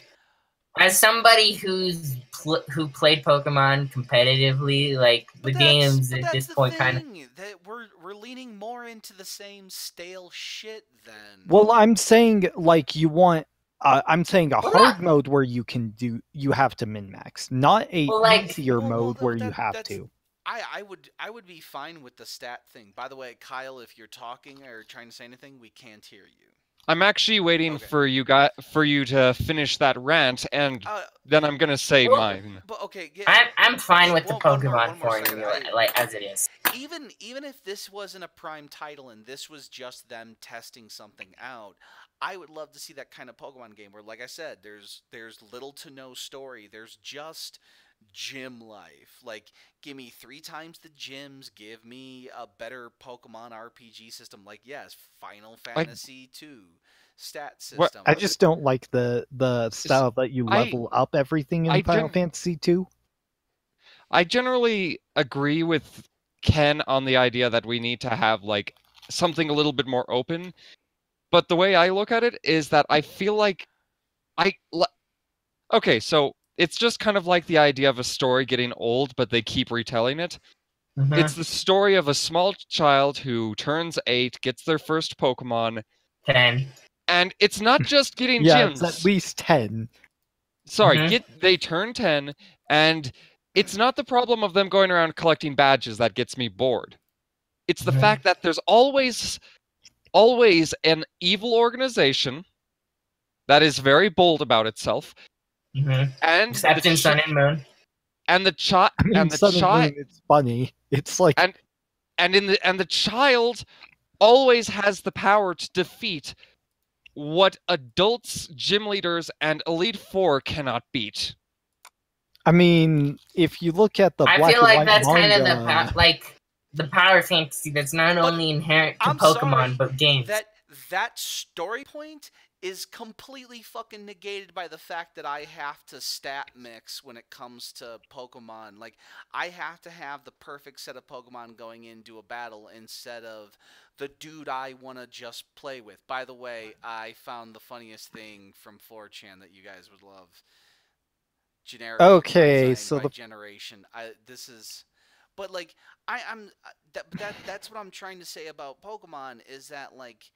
as somebody who played Pokemon competitively, like the games but at that's this the point kind of thing that we're leaning more into the same stale shit then. Well, I'm saying like you want. I'm saying a well, not hard mode where you have to min max, not a well, like easier Well, mode where you that have that's to. I would be fine with the stat thing. By the way, Kyle, if you're talking or trying to say anything, we can't hear you. I'm actually waiting Okay. for you to finish that rant, and Uh, then I'm gonna say well, mine. but okay, I'm fine with the one Pokemon more second. formula, like as it is. Even if this wasn't a prime title and this was just them testing something out, I would love to see that kind of Pokemon game where, like I said, there's little to no story. There's just gym life. Like, give me 3 times the gyms. Give me a better Pokemon RPG system. Like, yes, Final Like Fantasy 2. stat What system. I just don't like the style that you I level up everything in I Final gen Fantasy 2. I generally agree with Ken on the idea that we need to have like something a little bit more open. But the way I look at it is that I feel like I li- okay, so it's just kind of like the idea of a story getting old, but they keep retelling it. It's Mm-hmm. the story of a small child who turns 8, gets their first Pokemon, 10. and it's not just getting Yeah, it's at gyms. least 10. Sorry, Mm-hmm. they turn 10, and it's not the problem of them going around collecting badges that gets me bored. It's the Mm-hmm. fact that there's always an evil organization that is very bold about itself, Mm-hmm. and Except in Sun and Moon. and the child I mean, and the Sun and child Moon, it's funny. It's like, and the child always has the power to defeat what adults, gym leaders, and Elite Four cannot beat. I mean, if you look at the I black feel and like white that's kind of manga, the power fantasy that's not But only inherent to I'm Pokemon sorry but games. that story point is completely fucking negated by the fact that I have to stat mix when it comes to Pokemon. Like, I have to have the perfect set of Pokemon going into a battle instead of the dude I want to just play with. By the way, I found the funniest thing from 4chan that you guys would love. Generic Pokemon okay, design so by the generation. This is, but like I'm that's what I'm trying to say about Pokemon is that like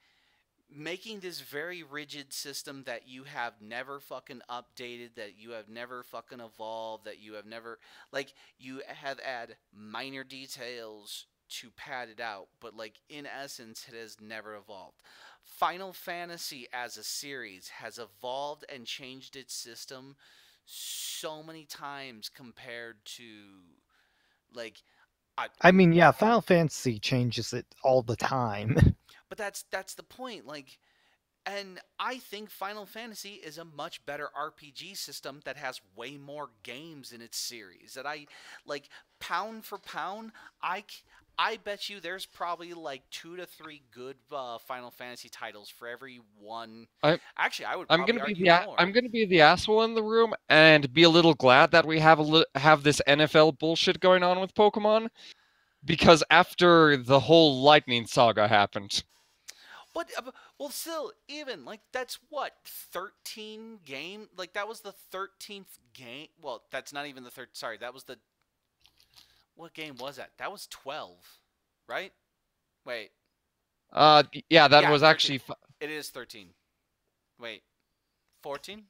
making this very rigid system that you have never fucking updated, that you have never fucking evolved, that you have never like you have add minor details to pad it out, but like in essence it has never evolved. Final Fantasy as a series has evolved and changed its system so many times compared to like I mean, yeah, Final Fantasy changes it all the time. but that's the point. Like, and I think Final Fantasy is a much better RPG system that has way more games in its series. That I like pound for pound, I bet you there's probably like 2 to 3 good Final Fantasy titles for every one. I, Actually, I would I'm probably gonna be argue the more. I'm gonna be the asshole in the room and be a little glad that we have this NFL bullshit going on with Pokemon because after the whole Lightning Saga happened. But well, still, even like that's what 13 game. Like that was the 13th game. Well, that's not even the third. Sorry, that was the what game was that? That was 12, right? Wait, Yeah, that yeah, was 13. actually It is 13. Wait, 14?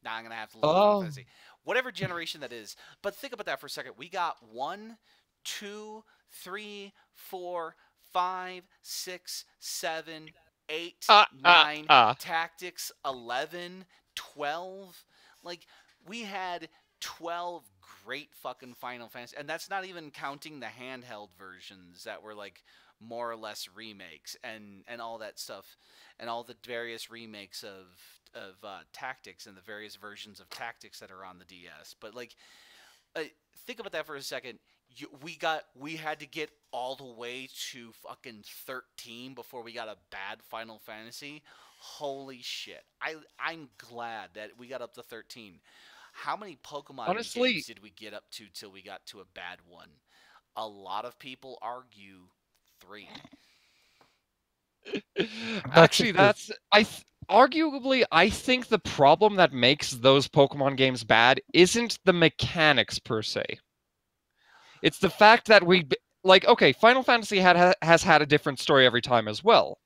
Nah, I'm gonna have to look at Final oh Fantasy. Whatever generation that is. But think about that for a second. We got 1, 2, 3, 4, 5, 6, 7, 8, ah ah 9, ah. tactics, 11, 12. Like, we had 12 great fucking Final Fantasy. And that's not even counting the handheld versions that were like more or less remakes and all that stuff and all the various remakes of tactics and the various versions of tactics that are on the DS. But like, think about that for a second. We had to get all the way to fucking 13 before we got a bad Final Fantasy. Holy shit! I'm glad that we got up to 13. How many Pokemon games Honestly, did we get up to till we got to a bad one? A lot of people argue 3. That's actually, just the arguably I think the problem that makes those Pokemon games bad isn't the mechanics per se. It's the fact that like okay, Final Fantasy has had a different story every time as well,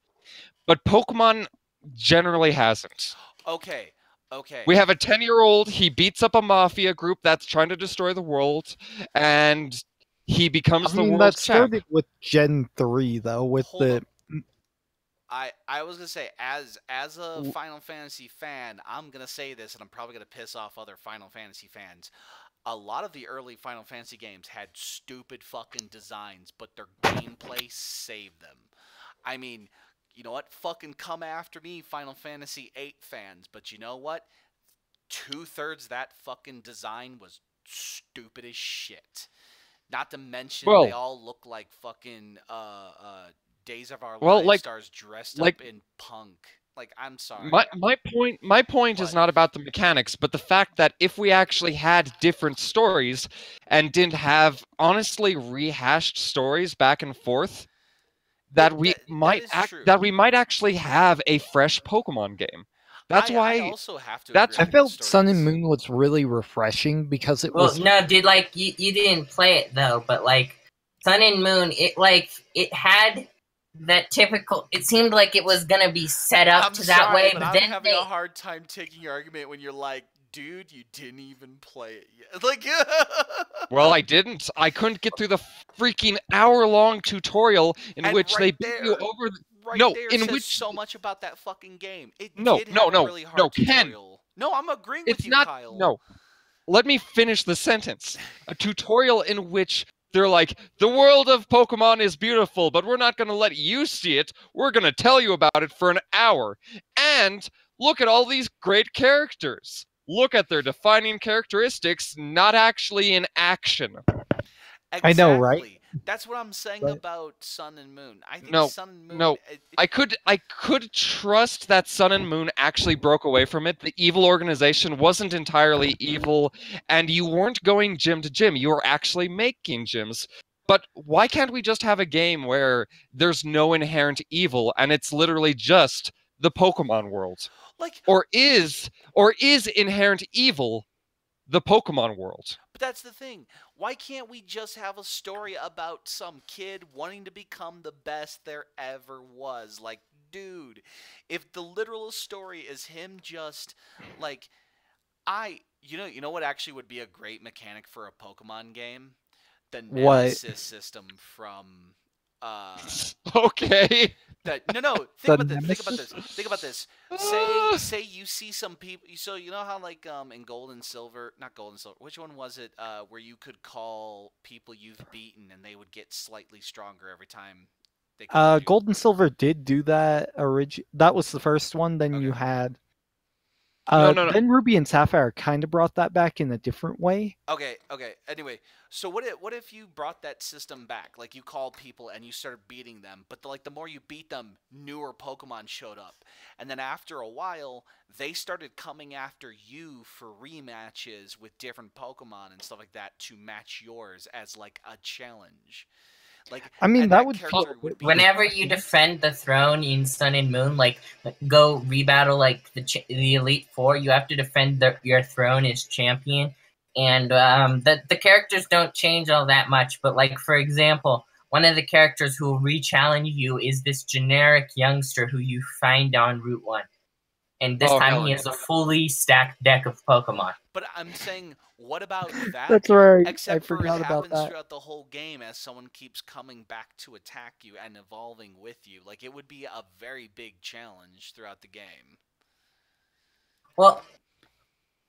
but Pokemon generally hasn't. Okay, okay. We have a 10-year-old, he beats up a mafia group that's trying to destroy the world, and he I becomes the mean, that world's champ. started with Gen 3, though, with Hold the. up. I was gonna say as a Final Fantasy fan, I'm gonna say this, and I'm probably gonna piss off other Final Fantasy fans. A lot of the early Final Fantasy games had stupid fucking designs, but their gameplay saved them. I mean, you know what? Fucking come after me, Final Fantasy VIII fans, but you know what? 2/3 that fucking design was stupid as shit. Not to mention they Well, all look like fucking Days of Our Well, Lives stars dressed like up in punk. Like, I'm sorry. my point is What? not about the mechanics, but the fact that if we actually had different stories and didn't have honestly rehashed stories back and forth, that That is true. we might actually have a fresh Pokemon game. That's I why also have to that's agree I with the felt Sun and stories. Moon was really refreshing because it Well, was no, dude, like you didn't play it though, but like Sun and Moon, it had that typical. It seemed like it was gonna be set up I'm to that sorry, way, but but I'm then having a hard time taking your argument when you're like, dude, you didn't even play it yet. Like, well, I didn't. I couldn't get through the freaking hour-long tutorial in and which they right beat you there, over. right No, there in says which so much about that fucking game. It no, did no, have a no, really no, hard Ken. tutorial. No, I'm agreeing with It's you, not. Kyle. No, let me finish the sentence. A tutorial in which they're like, the world of Pokemon is beautiful, but we're not going to let you see it. We're going to tell you about it for an hour. And look at all these great characters. Look at their defining characteristics, not actually in action. Exactly. I know, right? That's what I'm saying Right. about Sun and Moon. I think No, Sun and Moon. no. I could trust that Sun and Moon actually broke away from it. The evil organization wasn't entirely evil, and you weren't going gym to gym. You were actually making gyms. But why can't we just have a game where there's no inherent evil and it's literally just the Pokemon world? Like, Or is inherent evil the Pokemon world? but that's the thing. Why can't we just have a story about some kid wanting to become the best there ever was? Like, dude, if the literal story is him just like you know what actually would be a great mechanic for a Pokemon game? The What? Nemesis system from Okay. that no The think about Nemesis? this think about this Ah. say you see some people, so you know how like in Gold and Silver, not Gold and Silver, which one was it, where you could call people you've beaten and they would get slightly stronger every time they called you. Gold and Silver did do that that was the first one. Then you Okay. had No, no, no. then Ruby and Sapphire kind of brought that back in a different way. Okay. Anyway, so what if you brought that system back? Like you called people and you started beating them, but the more you beat them, newer Pokemon showed up, and then after a while, they started coming after you for rematches with different Pokemon and stuff like that to match yours as like a challenge. Like, I mean, and that that would character fit would be whenever you defend the throne in Sun and Moon, like go rebattle like the Elite Four, you have to defend your throne as champion, and the characters don't change all that much. But like for example, one of the characters who will re-challenge you is this generic youngster who you find on Route 1, and this Oh, time hell he yeah. has a fully stacked deck of Pokemon. But I'm saying, what about that? That's right. Except I for it forgot about happens that. throughout the whole game as someone keeps coming back to attack you and evolving with you. Like, it would be a very big challenge throughout the game. Well,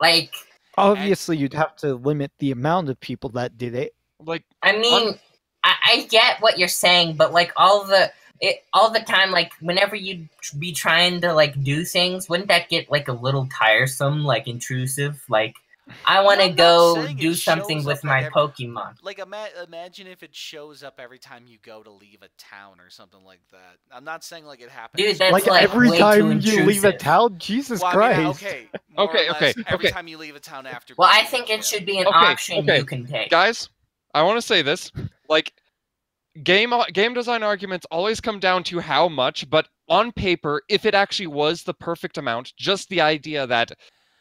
like Obviously, you'd have to limit the amount of people that did it. Like, I mean, I get what you're saying, but like all the time, like whenever you'd be trying to like do things, wouldn't that get like a little tiresome, like intrusive? Like I want No, to I'm not go saying it do something shows with up my at Pokemon. Like, imagine if it shows up every time you go to leave a town or something like that. I'm not saying like it happens. Dude, that's Like, like every way too time you leave a intrusive. town, Jesus well, I mean, Christ. okay, more Okay, or less okay, every okay. time you leave a town after. Well, I beating think it, it should be an Okay, option okay. you can take. Guys, I want to say this. Like, game design arguments always come down to how much, but on paper, if it actually was the perfect amount, just the idea that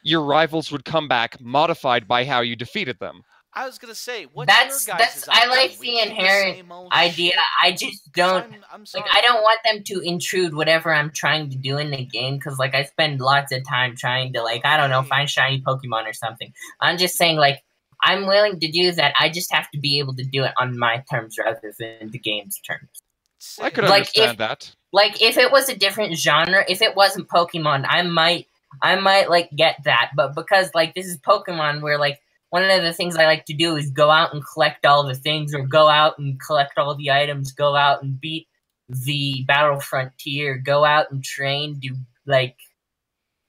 your rivals would come back modified by how you defeated them. I was gonna say, what's That's your guys' I like option? the We keep inherent same old idea. shit? I just 'Cause don't. I'm Like, sorry. I don't want them to intrude whatever I'm trying to do in the game, because, like, I spend lots of time trying to, like, I don't know, find shiny Pokemon or something. I'm just saying, like, I'm willing to do that. I just have to be able to do it on my terms rather than the game's terms. I could Like, understand that. Like, if it was a different genre, if it wasn't Pokemon, I might, like, get that. But because, like, this is Pokemon, where, like, one of the things I like to do is go out and collect all the things, or go out and collect all the items, go out and beat the Battle Frontier, go out and train, do, like,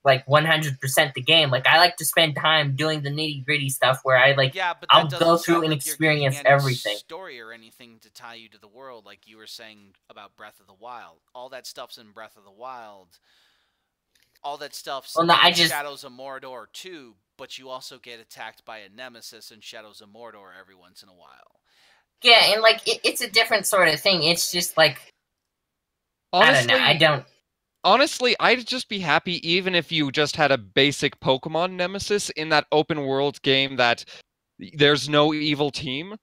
like 100% the game. Like I like to spend time doing the nitty gritty stuff where I like Yeah, but that I'll doesn't go through sound and like you're getting experience any everything. story or anything to tie you to the world, like you were saying about Breath of the Wild. All that stuff's in Breath of the Wild. All that stuff's Well, no, I in just Shadows of Mordor too, but you also get attacked by a nemesis in Shadows of Mordor every once in a while. yeah, and like it's a different sort of thing. It's just like I don't know. I Honestly, don't. honestly, I'd just be happy even if you just had a basic Pokemon nemesis in that open world game that there's no evil team.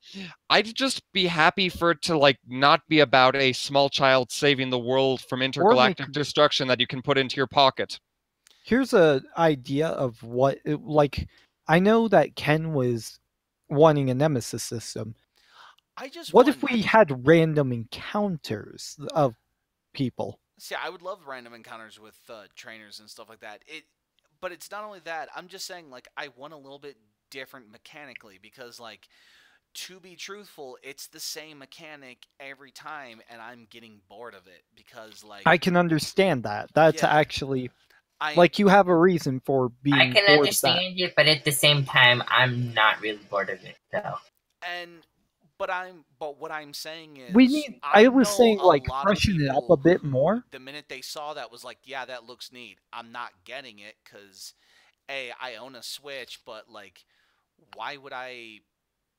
I'd just be happy for it to like not be about a small child saving the world from Or make intergalactic destruction that you can put into your pocket. here's a idea of what like I know that Ken was wanting a nemesis system. I just What want. if we had random encounters of people? See, I would love random encounters with trainers and stuff like that. But it's not only that. I'm just saying, like, I want a little bit different mechanically because, like, to be truthful, it's the same mechanic every time, and I'm getting bored of it because, like, I can understand that. That's yeah, actually I like you have a reason for I being can bored of that. understand it, but at the same time, I'm not really bored of it. So and but what I'm saying We is need. I I was know saying a like lot of freshen it up a people bit who more. the minute they saw that was like, yeah, that looks neat. I'm not getting it because I own a Switch, but like, why would I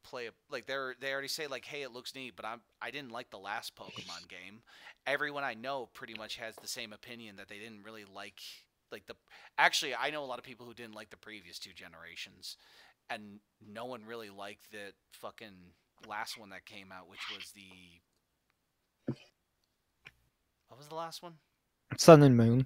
play a like they already say like, hey, it looks neat, but I didn't like the last Pokemon game. Everyone I know pretty much has the same opinion that they didn't really like the actually I know a lot of people who didn't like the previous two generations, and no one really liked the fucking last one that came out, which was the what was the last one? Sun and Moon.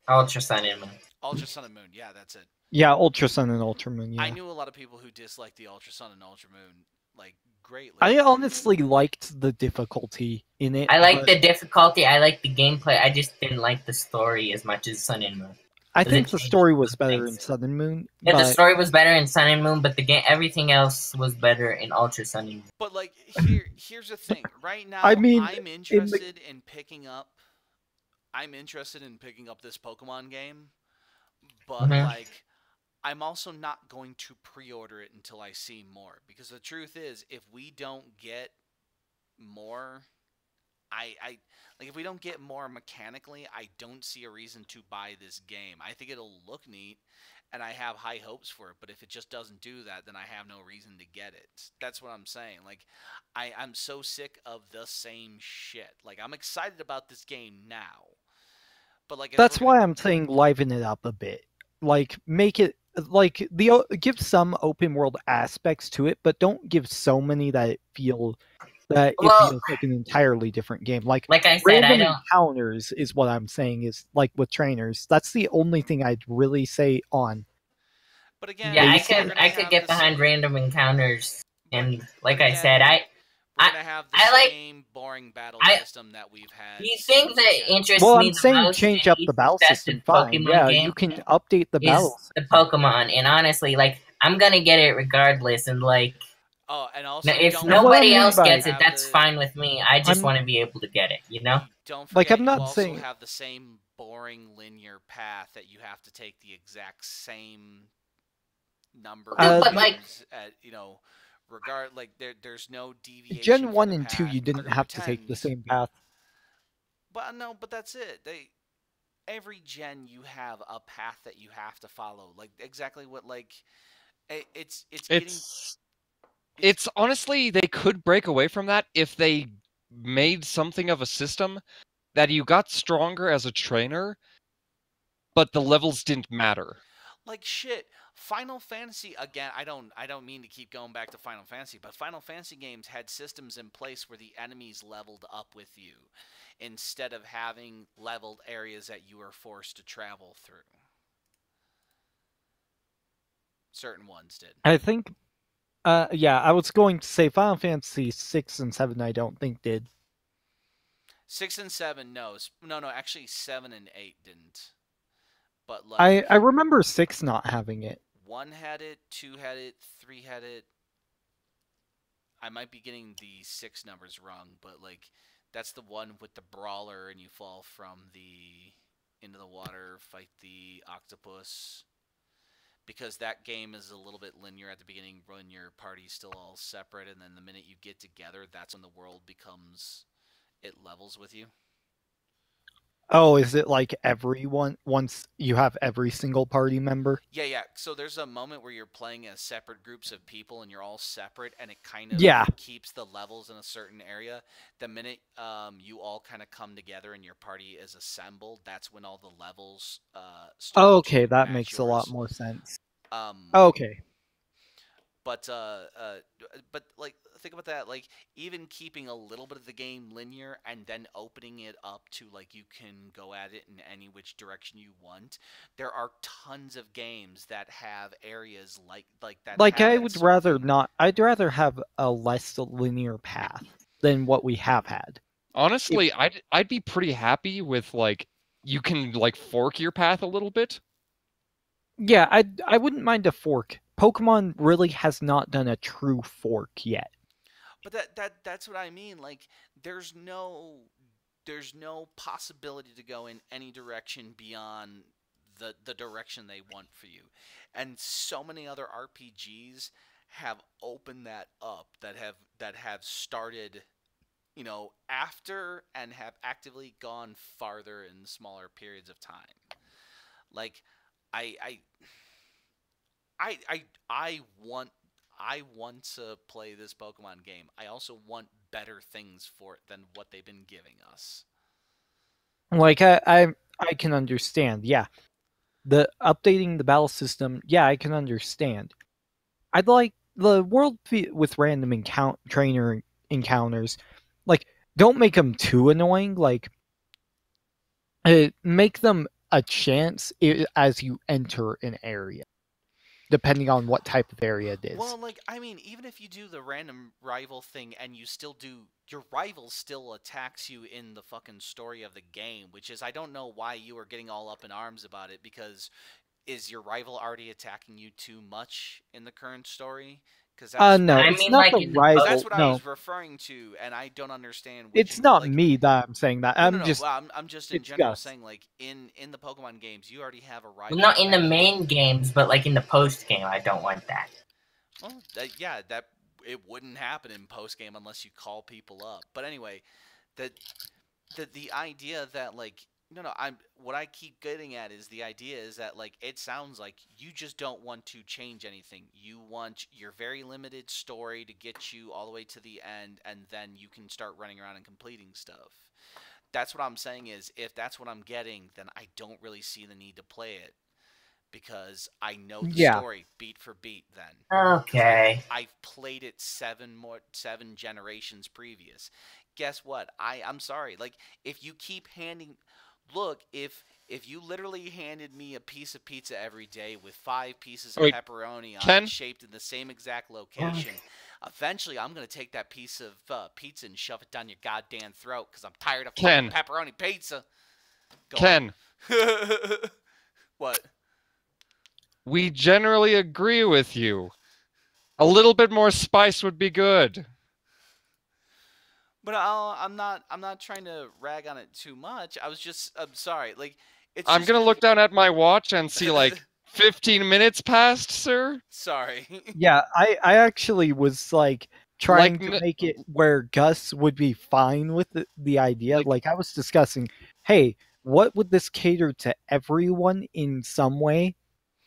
Ultra Sun and Moon. Ultra Sun and Moon. Yeah, that's it. Yeah, Ultra Sun and Ultra Moon. I Yeah. knew a lot of people who disliked the Ultra Sun and Ultra Moon like greatly. I honestly liked the difficulty in it. I like but the difficulty. I like the gameplay. I just didn't like the story as much as Sun and Moon. I Does it think the change story was those better things? in Sun and Moon. Yeah, the But story was better in Sun and Moon, but the game, everything else was better in Ultra Sun and Moon. But like here's the thing. Right now I mean, I'm in the interested in picking up this Pokemon game, but Mhm. like I'm also not going to pre-order it until I see more because the truth is if we don't get more I like if we don't get more mechanically, I don't see a reason to buy this game. I think it'll look neat and I have high hopes for it, but if it just doesn't do that, then I have no reason to get it. That's what I'm saying. Like I'm so sick of the same shit. Like I'm excited about this game now. But like if that's we're gonna why I'm saying liven it up a bit. Like make it like give some open world aspects to it, but don't give so many that it Well, feels like an entirely different game. Like like I said, I random don't. encounters is what I'm saying is like with trainers. That's the only thing I'd really say on. but again, Yeah, I we're could gonna I could have get the behind same random encounters, but and but like I said, again, we're I gonna have the I like same boring battle I system that we've had the thing since that Gen 1. interests Well, me I'm the saying most in change up the each battle system. successive Fine, Pokemon yeah, you game can update the is battle the system. Pokemon, and honestly, like I'm gonna get it regardless, and like Oh, and now, also if don't And what I nobody forget mean else you by gets it, have that's the fine with me. I just I'm want to be able to get it, you know? don't like forget I'm you not also saying have the same boring linear path that you have to take the exact same number of No, uh but like times at regard like there's no deviation Gen from 1 the and 2 path you didn't other have to take the pretend. same path. But no, but that's it. Every gen you have a path that you have to follow. Like exactly what like it's getting It's it's it's honestly they could break away from that if they made something of a system that you got stronger as a trainer, but the levels didn't matter. like shit. Final Fantasy again. I don't mean to keep going back to Final Fantasy, but Final Fantasy games had systems in place where the enemies leveled up with you instead of having leveled areas that you were forced to travel through. Certain ones did. I think yeah, I was going to say Final Fantasy 6 and 7 I don't think did. 6 and 7, no, no. Actually, 7 and 8 didn't. But I like remember 6 not having it. 1 had it, 2 had it, 3 had it. I might be getting the 6 numbers wrong, but like that's the one with the brawler and you fall from the into the water, fight the octopus. Because that game is a little bit linear at the beginning when your party's still all separate, and then the minute you get together, that's when the world becomes it levels with you. Oh, is it like everyone once you have every single party member? Yeah. So there's a moment where you're playing as separate groups of people, and you're all separate, and it kind of Yeah. keeps the levels in a certain area. The minute you all kind of come together and your party is assembled, that's when all the levels start Okay, to that match makes a yours. lot more sense. Um, Okay. But like think about that. Like even keeping a little bit of the game linear and then opening it up to like you can go at it in any which direction you want. There are tons of games that have areas like that. Like have I that would sort of rather thing. not. I'd rather have a less linear path than what we have had. Honestly, I'd be pretty happy with like you can like fork your path a little bit. Yeah, I wouldn't mind a fork. Pokemon really has not done a true fork yet. But that's what I mean. Like there's no possibility to go in any direction beyond the direction they want for you. And so many other RPGs have opened that up that have started, after and have actively gone farther in smaller periods of time. Like I I I want to play this Pokemon game. I also want better things for it than what they've been giving us. Like I can understand. Yeah, the updating the battle system. Yeah, I can understand. I'd like the world with random trainer encounters. Like, don't make them too annoying. Like, make them a chance as you enter an area, depending on what type of area it is. Well, like I mean, even if you do the random rival thing and you still do your rival still attacks you in the fucking story of the game, which is I don't know why you are getting all up in arms about it because is your rival already attacking you too much in the current story? Because No, I it's mean, not like the in the that's rival. what I No, was referring to, and I don't understand what it's you not like. me that I'm saying that. No, no, I'm no. just Well, I'm just in it's general Gus. saying like in the Pokemon games, you already have a well, rival. not in the that- main games, but like in the post game, I don't want that. Well, yeah, that it wouldn't happen in post game unless you call people up. But anyway, the the idea that like no, I'm what I keep getting at is the idea is that like it sounds like you just don't want to change anything. You want your very limited story to get you all the way to the end, and then you can start running around and completing stuff. That's what I'm saying is if that's what I'm getting, then I don't really see the need to play it because I know the Yeah. story beat for beat then. Okay. I've played it seven generations previous. Guess what? I'm sorry. Like if you keep handing look, if you literally handed me a piece of pizza every day with 5 pieces of Wait, pepperoni on it Ken? shaped in the same exact location, eventually I'm going to take that piece of pizza and shove it down your goddamn throat cuz I'm tired of fucking Ken. pepperoni pizza. Go Ken, on. What? we generally agree with you. A little bit more spice would be good. But I'm not trying to rag on it too much. I'm sorry. Like it's I'm just gonna look down at my watch and see like 15 minutes passed, sir. sorry. Yeah, I actually was like trying Like, to make it where Gus would be fine with the idea. like, Like I was discussing, hey, what would this cater to everyone in some way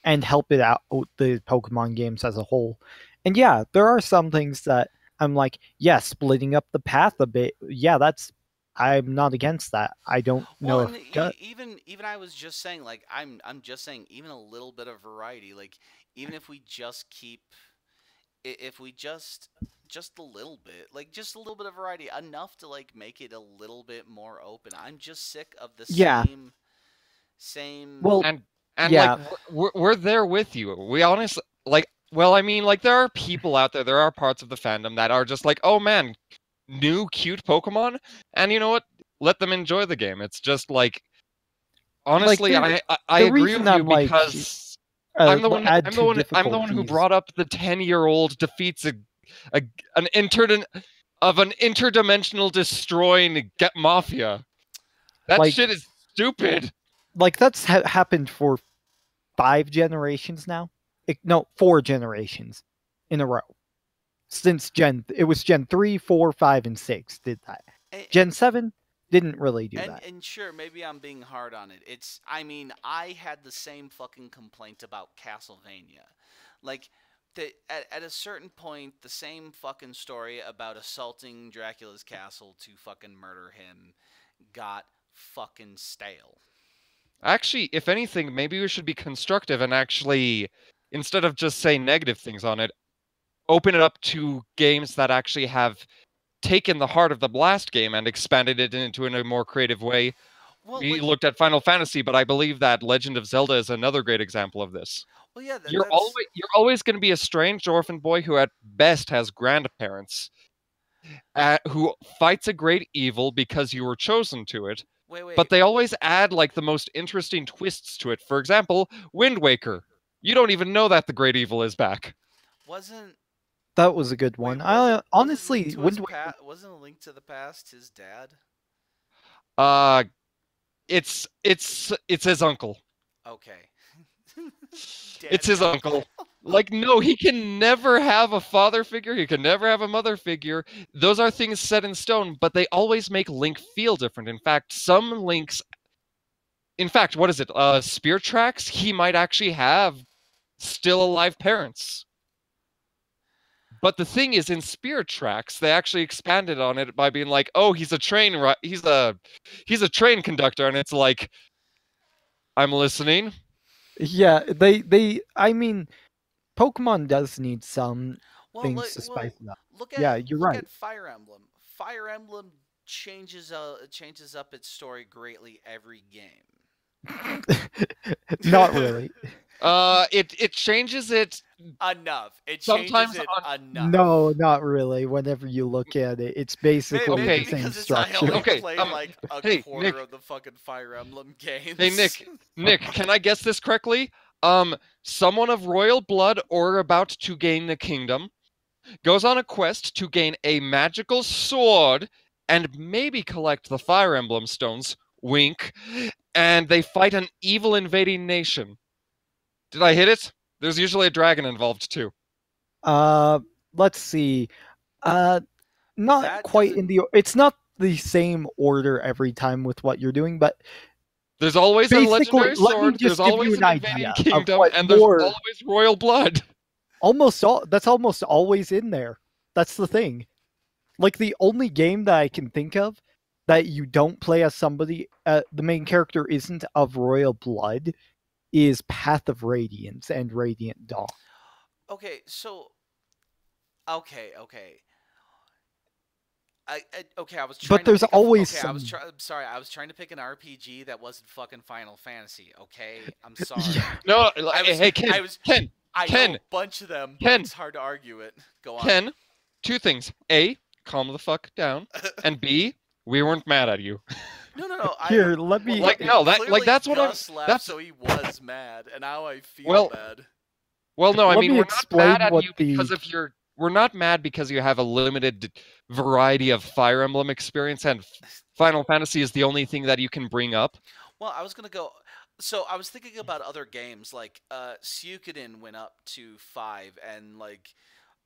and help it out the Pokemon games as a whole? And yeah, there are some things that I'm like, yeah, splitting up the path a bit. Yeah, I'm not against that. I don't know Well, if and even I was just saying like I'm just saying even a little bit of variety. Like even if we just keep if we just a little bit, like just a little bit of variety, enough to like make it a little bit more open. I'm just sick of the yeah. same. Well, and like yeah, we're there with you. We honestly like well, I mean, like there are people out there, there are parts of the fandom that are just like, "Oh man, new cute Pokemon." And you know what? Let them enjoy the game. It's just like like honestly, I the agree reason with you I'm like because I'm the one add I'm the two one I'm the one who difficulties. brought up the 10-year-old defeats a an an interdimensional destroying get mafia. That Like shit is stupid. like that's happened for 5 generations now. No, 4 generations in a row since it was Gen 3, 4, 5, and 6 did that. And, Gen 7 didn't really do and that. and sure, maybe I'm being hard on it. I mean, I had the same fucking complaint about Castlevania. Like, at a certain point, the same fucking story about assaulting Dracula's castle to fucking murder him got fucking stale. Actually, if anything, maybe we should be constructive and actually, instead of just saying negative things on it, open it up to games that actually have taken the heart of the last game and expanded it into in a more creative way. Well, We like, looked at Final Fantasy, but I believe that Legend of Zelda is another great example of this. well, yeah, You're always going to be a strange orphan boy who at best has grandparents who fights a great evil because you were chosen to it. wait, But wait. they always add like the most interesting twists to it. For example, Wind Waker. You don't even know that the great evil is back. Wasn't That was a good wait, one. honestly, Wind Waker. wasn't A Link to the Past his dad? Uh it's his uncle. Okay. It's his Daddy uncle. Like, no, he can never have a father figure. He can never have a mother figure. Those are things set in stone, but they always make Link feel different. In fact, what is it? Spear Tracks? He might actually have still alive parents. But the thing is, in Spirit Tracks, they actually expanded on it by being like, "Oh, he's a train conductor," and it's like, "I'm listening." Yeah, I mean, Pokemon does need some things to spice it up. Yeah, you're look right. at Fire Emblem. Fire Emblem changes up its story greatly every game. Not really. It changes it Enough. It sometimes changes it enough. No, not really. Whenever you look at it, it's basically Maybe the same because it's I structure. only Okay, played like a hey, quarter Nick. of the fucking Fire Emblem games. Hey, Nick, can I guess this correctly? Someone of royal blood or about to gain the kingdom goes on a quest to gain a magical sword and maybe collect the Fire Emblem stones. Wink. And they fight an evil invading nation. Did I hit it? There's usually a dragon involved too. Let's see. Not That quite in doesn't- the. It's not the same order every time with what you're doing, but There's always a basically, legendary let me sword, just there's give you always an an invading idea of kingdom, what and there's more. always royal blood. That's almost always in there. That's the thing. Like the only game that I can think of that you don't play as somebody, the main character isn't of royal blood, is Path of Radiance and Radiant Dawn. Okay, so okay. I was trying But there's to pick always okay, some. I'm sorry. I was trying to pick an RPG that wasn't fucking Final Fantasy. Okay, I'm sorry. Yeah. No, I was, hey, Ken, I was, Ken, I Ken, know a bunch of them, but Ken. it's hard to argue it. Go on. Ken, two things. A, calm the fuck down, and B, we weren't mad at you. No. Here, let me. Like, no, clearly that's what I'm. Gus left, That's so he was mad, and now I feel Well, bad. well, no, I Let mean me we're not explain mad at what you because of your. We're not mad because you have a limited variety of Fire Emblem experience, and Final Fantasy is the only thing that you can bring up. Well, I was gonna go. So I was thinking about other games like Suikoden went up to 5, and like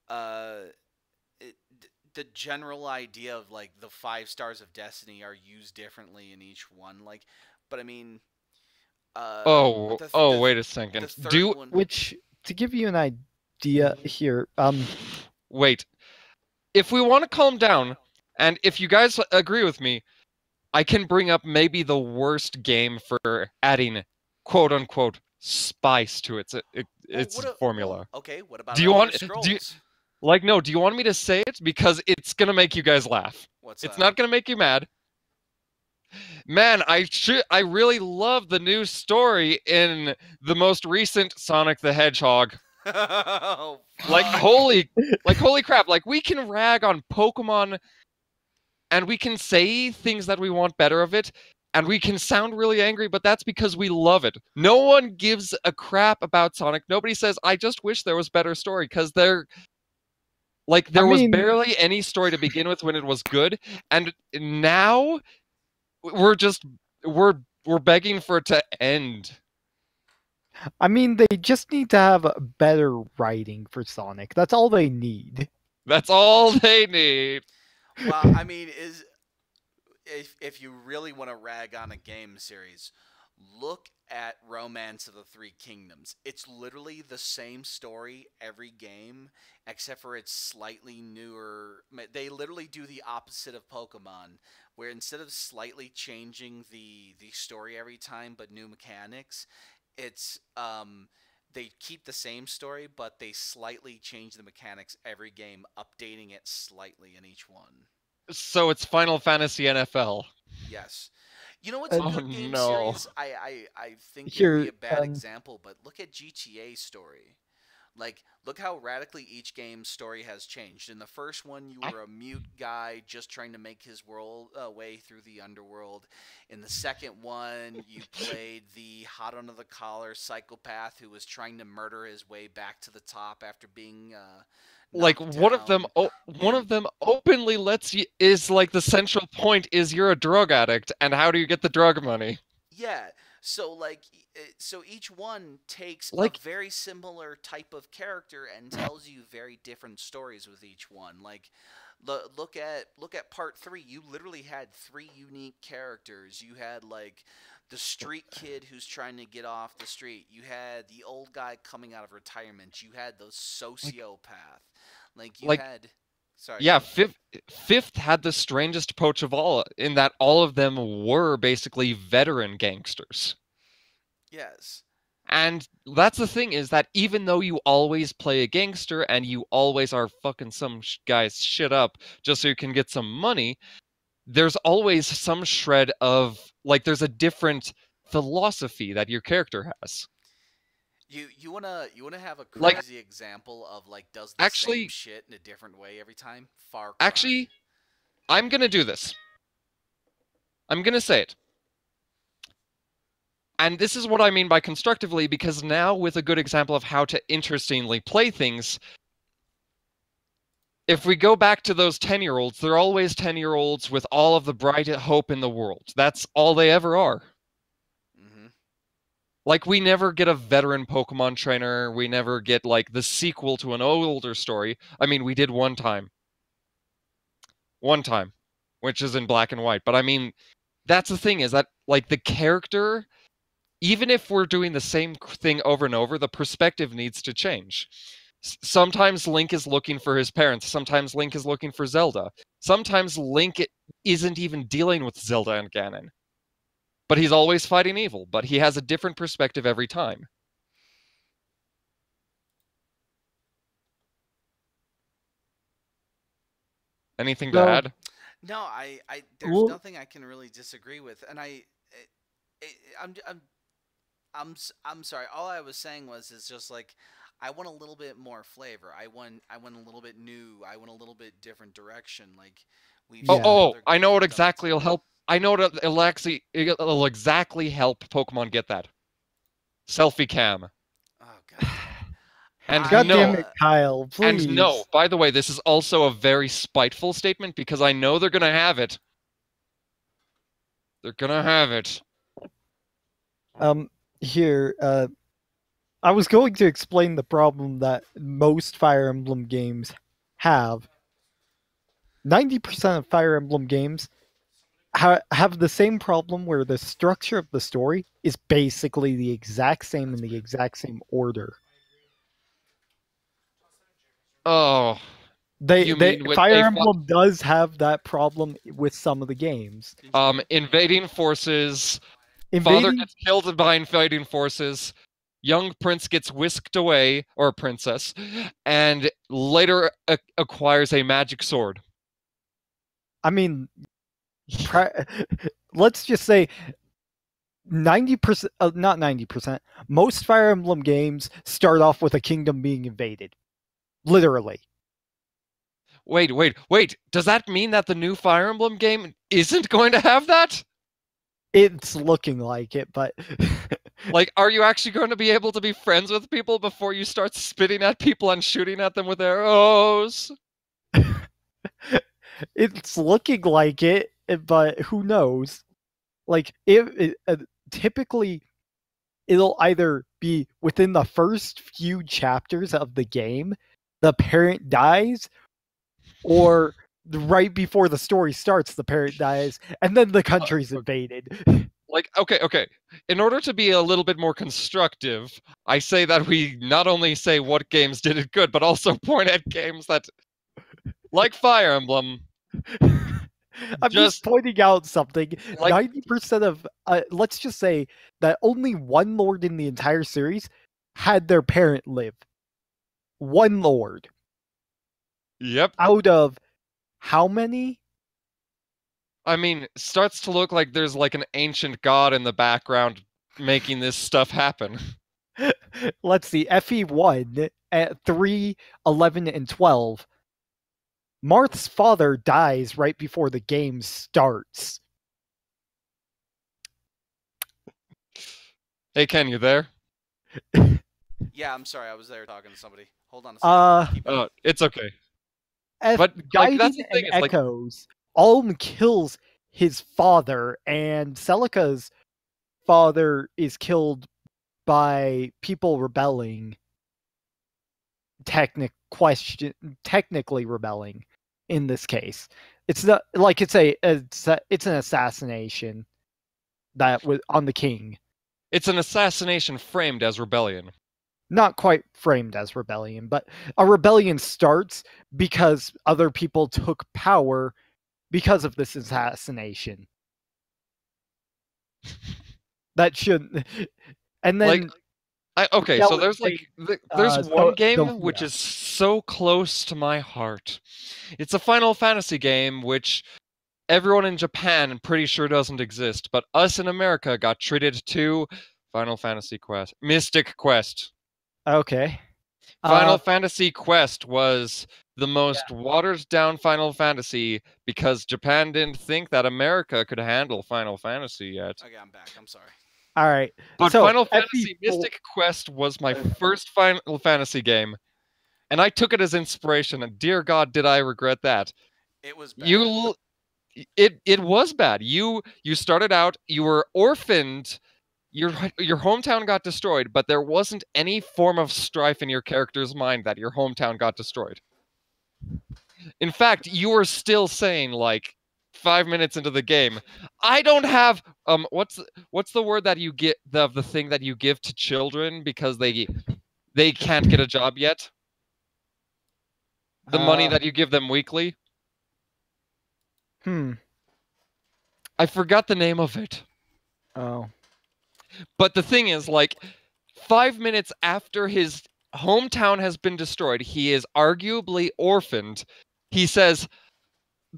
uh, the general idea of like the 5 stars of destiny are used differently in each one. Like, but I mean, Wait a the second. third one. Which, to give you an idea here, Wait. If we want to calm down, and if you guys agree with me, I can bring up maybe the worst game for adding quote unquote spice to its formula. Okay, what about Do you Elder want Scrolls? do you, do you want me to say it? Because it's gonna make you guys laugh. What's It's that? not gonna make you mad. Man, I really love the new story in the most recent Sonic the Hedgehog. Oh, Like fuck. holy crap! Like we can rag on Pokemon, and we can say things that we want better of it, and we can sound really angry, but that's because we love it. No one gives a crap about Sonic. Nobody says, "I just wish there was better story," because there was barely any story to begin with when it was good, and now we're we're begging for it to end. I mean, they just need to have better writing for Sonic. That's all they need. That's all they need. Well, I mean, is if you really want to rag on a game series, look at Romance of the Three Kingdoms. It's literally the same story every game, except for it's slightly newer. They literally do the opposite of Pokemon, where instead of slightly changing the story every time, but new mechanics, it's they keep the same story, but they slightly change the mechanics every game, updating it slightly in each one. So it's Final Fantasy NFL. Yes. You know what's a Uh, Oh good game no. series? I think it'll be Here, a bad example, but look at GTA story. Like, look how radically each game's story has changed. In the first one, you were a mute guy just trying to make his world way through the underworld. In the second one, you played the hot under the collar psychopath who was trying to murder his way back to the top after being Like knocked down. one of them openly lets you is like the central point is you're a drug addict and how do you get the drug money? Yeah. So so each one takes a Like very similar type of character and tells you very different stories with each one. Like look at part 3. You literally had 3 unique characters. You had like the street kid who's trying to get off the street. You had the old guy coming out of retirement. You had the like sociopath. Like you like had Sorry, go yeah, ahead. fifth had the strangest approach of all in that all of them were basically veteran gangsters. Yes. And that's the thing is that even though you always play a gangster and you always are fucking some guy's shit up just so you can get some money, there's always some shred of like there's a different philosophy that your character has. You wanna have a Like crazy example of like does the same actually shit in a different way every time? Far Cry. actually I'm going to do this. I'm going to say it. And this is what I mean by constructively because now with a good example of how to interestingly play things, if we go back to those 10-year-olds, they're always 10-year-olds with all of the bright hope in the world. That's all they ever are. Hmm. Like, we never get a veteran Pokemon trainer. We never get, like, the sequel to an older story. I mean, we did one time. One time. Which is in black and white. But I mean, that's the thing is that, like, the character, even if we're doing the same thing over and over, the perspective needs to change. Sometimes Link is looking for his parents. Sometimes Link is looking for Zelda. Sometimes Link isn't even dealing with Zelda and Ganon. But he's always fighting evil. But he has a different perspective every time. Anything to so, add? No, there's well, nothing I can really disagree with, and I I'm sorry. All I was saying was is just like I want a little bit more flavor. I want a little bit new. I want a little bit different direction. Like we've Oh, seen yeah. oh, other I know games what have done it exactly will too. help. I know what it'll exactly help Pokemon get that. Selfie cam. Oh god damn it! And God I damn no, it, Kyle, and no, please. by the way, this is also a very spiteful statement because I know they're gonna have it. They're gonna have it. Um, here, I was going to explain the problem that most Fire Emblem games have. 90% of Fire Emblem games have the same problem where the structure of the story is basically the exact same in That's the better. exact same order. Oh, They you they mean with a Fire Emblem does have that problem with some of the games. Didn't you? invading forces, father Invading, gets killed by invading forces, young prince gets whisked away, or princess, and later acquires a magic sword. I mean, let's just say 90%, not 90%, most Fire Emblem games start off with a kingdom being invaded. Literally. Wait. Does that mean that the new Fire Emblem game isn't going to have that? It's looking like it, but Like, are you actually going to be able to be friends with people before you start spitting at people and shooting at them with arrows? it's looking like it, but who knows? Like, if typically it'll either be within the first few chapters of the game, the parent dies, or right before the story starts, the parent dies, and then the country's invaded. Like, okay. In order to be a little bit more constructive, I say that we not only say what games did it good, but also point at games that, like Fire Emblem, I'm just just pointing out something. like 90% of, let's just say that only one lord in the entire series had their parent live. One lord yep. out of how many? I mean, starts to look like there's like an ancient god in the background making this stuff happen. Let's see, FE1 at 3, 11, and 12. Marth's father dies right before the game starts. Hey, Ken, you there? Yeah, I'm sorry. I was there talking to somebody. Hold on a second. Keep going. It's okay. F But like that's Guiding the thing and is like Echoes, Alm kills his father, and Celica's father is killed by people rebelling. Technically rebelling in this case. It's not like it's an assassination that was on the king. it's an assassination framed as rebellion. Not quite framed as rebellion, but a rebellion starts because other people took power because of this assassination. That shouldn't. And then Okay, so there's like there's one game which Sophia. is so close to my heart. It's a Final Fantasy game which everyone in Japan I'm pretty sure doesn't exist, but us in America got treated to Final Fantasy Quest, Mystic Quest. Okay. Final Fantasy Quest was the most watered down Final Fantasy because Japan didn't think that America could handle Final Fantasy yet. Okay, I'm back. I'm sorry. All right. But So Final FE4 Fantasy Mystic Quest was my first Final Fantasy game, and I took it as inspiration, and dear God, did I regret that. It was bad. It was bad. You started out, you were orphaned, your hometown got destroyed, but there wasn't any form of strife in your character's mind that your hometown got destroyed. In fact, you were still saying like 5 minutes into the game, I don't have what's the word that you get the thing that you give to children because they can't get a job yet? The money that you give them weekly? Hmm. I forgot the name of it. Oh. But the thing is, like, 5 minutes after his hometown has been destroyed, he is arguably orphaned. He says,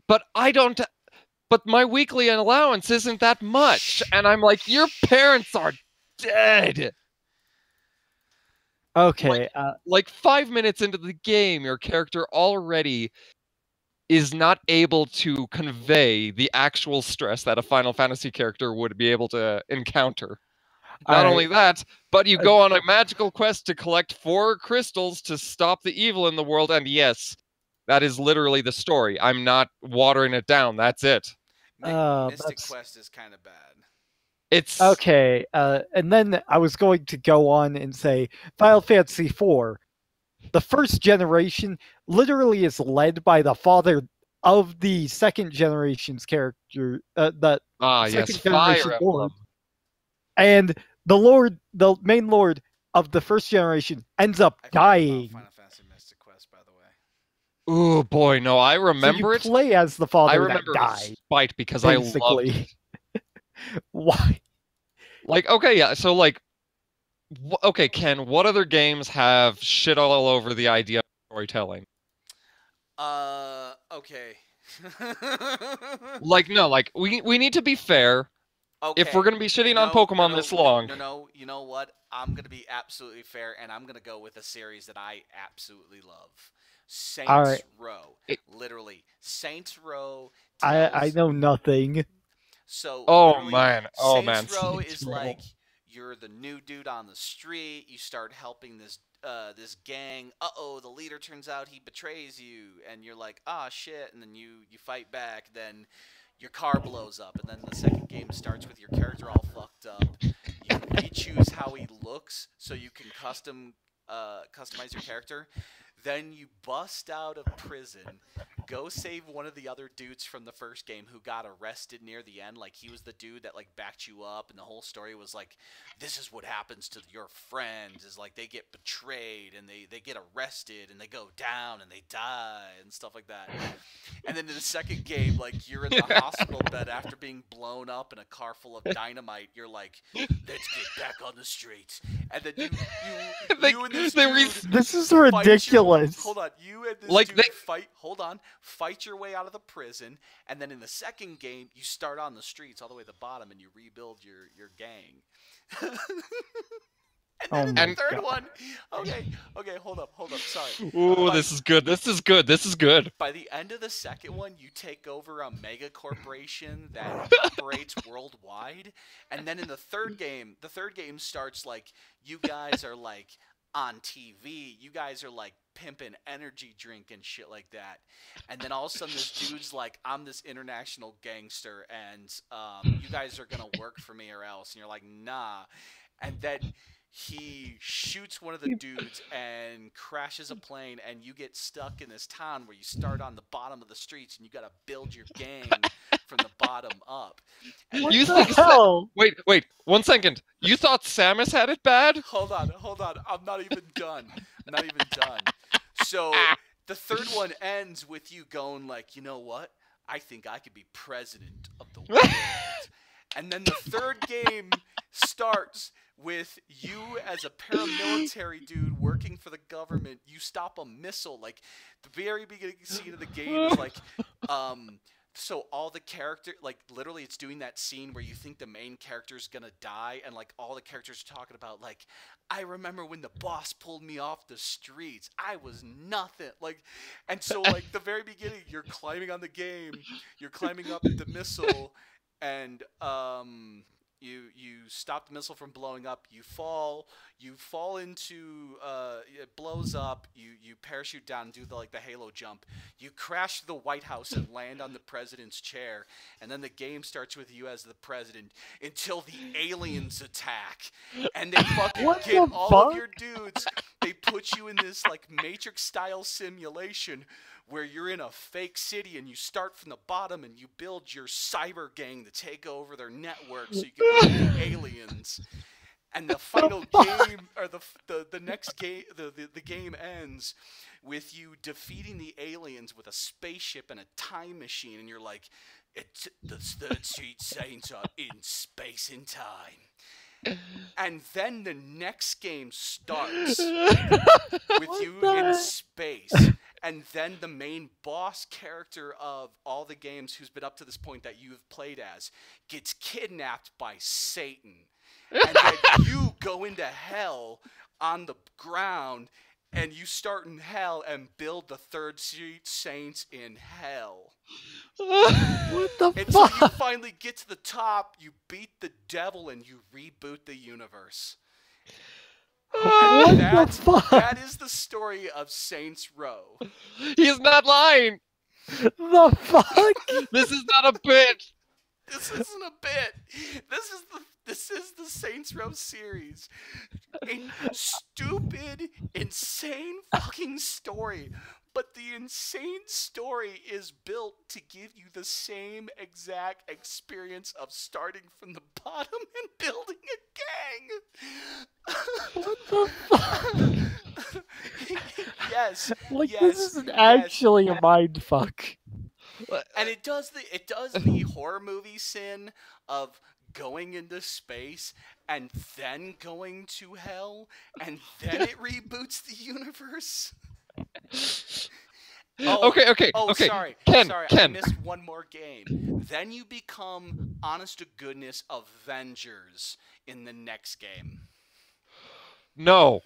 but I don't, but my weekly allowance isn't that much. And I'm like, your parents are dead. Okay. Like 5 minutes into the game, your character already is not able to convey the actual stress that a Final Fantasy character would be able to encounter. Not only that, but you go on a magical quest to collect 4 crystals to stop the evil in the world, and yes, that is literally the story. I'm not watering it down. That's it. Mystic Quest is kind of bad. It's okay. And then I was going to go on and say Final Fantasy IV, the first generation, literally is led by the father of the second generation's character. The second generation Fire lord, Emblem. and the main lord of the first generation, ends up dying. Final Fantasy Mystic Quest, by the way. Oh boy, no, I remember so you play as the father I remember that died. Spite because basically. I loved it. Why? Like, okay, yeah, so like, okay, Ken, what other games have shit all over the idea of storytelling? Okay. Like, no, like we need to be fair. Okay. If we're gonna be shitting on Pokemon this long, no, you know what? I'm gonna be absolutely fair, and I'm gonna go with a series that I absolutely love. Saints Row. Literally, Saints Row. I know nothing. So, oh man, Saints Row Saints is Row. like you're the new dude on the street. You start helping this gang. The leader turns out he betrays you, and you're like, ah, shit, and then you fight back. Then your car blows up, and then the second game starts with your character all fucked up. You re-choose how he looks so you can customize your character. Then you bust out of prison, go save one of the other dudes from the first game who got arrested near the end. Like, he was the dude that, like, backed you up, and the whole story was like, this is what happens to your friends, is like they get betrayed and they get arrested and they go down and they die and stuff like that. And then in the second game, like, you're in the hospital bed after being blown up in a car full of dynamite. You're like, let's get back on the streets. And then you and this dude This is ridiculous. hold on, you and this Like, dude fight your way out of the prison, and then in the second game, you start on the streets all the way to the bottom, and you rebuild your gang. And then in the third one, okay, hold up, sorry. Ooh, this is good. This is good. By the end of the second one, you take over a mega corporation that operates worldwide, and then in the third game starts like you guys are like on TV. You guys are like pimping energy drink and shit like that. And then all of a sudden this dude's like, I'm this international gangster and you guys are going to work for me or else. And you're like, nah. And then he shoots one of the dudes and crashes a plane, and you get stuck in this town where you start on the bottom of the streets and you got to build your gang from the bottom up. And What You the think hell? Wait, 1 second. You thought Samus had it bad? Hold on. I'm not even done. So the third one ends with you going like, you know what? I think I could be president of the world. And then the third game starts with you as a paramilitary dude working for the government. You stop a missile. Like, the very beginning scene of the game is like, so all the character, like, literally it's doing that scene where you think the main character's gonna die, and like all the characters are talking about like, I remember when the boss pulled me off the streets. I was nothing. Like, and so like the very beginning, you're climbing on the game, you're climbing up the missile, and you stop the missile from blowing up. You fall into it blows up. You parachute down and do the Halo jump. You crash the White House and land on the president's chair, and then the game starts with you as the president until the aliens attack, and they fucking get all of your dudes. They put you in this like Matrix style simulation where you're in a fake city and you start from the bottom and you build your cyber gang to take over their network so you can beat the aliens. And the final game, or the next game, the game ends with you defeating the aliens with a spaceship and a time machine, and you're like, the Third Street Saints are in space and time. And then the next game starts with you in space. And then the main boss character of all the games, who's been up to this point that you've played as, gets kidnapped by Satan. And then you go into hell on the ground, and you start in hell and build the Third Street Saints in hell. What the And so fuck? you finally get to the top, you beat the devil, and you reboot the universe. What the fuck? That is the story of Saints Row. He's not lying. The fuck? This is not a bit. This isn't a bit. This is the Saints Row series. A stupid, insane fucking story. But the insane story is built to give you the same exact experience of starting from the bottom and building a gang. What the fuck? Yes. Like, yes, this is yes. actually a mind fuck. And it does the horror movie sin of going into space and then going to hell, and then it reboots the universe. Okay. Sorry. Ken. I missed one more game. Then you become honest to goodness Avengers in the next game. No.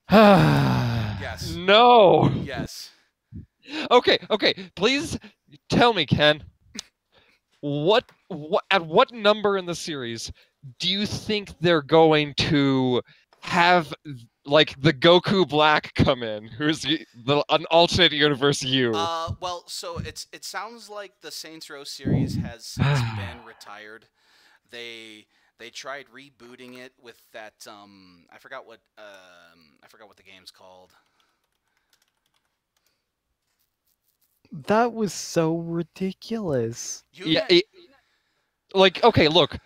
Yes. No. Yes. Okay. Please tell me, Ken. At what number in the series do you think they're going to have like the Goku Black come in, who's an alternate universe you. Well, so it sounds like the Saints Row series has since been retired. They they tried rebooting it with that I forgot what the game's called. That was so ridiculous. Yeah, like, okay, look,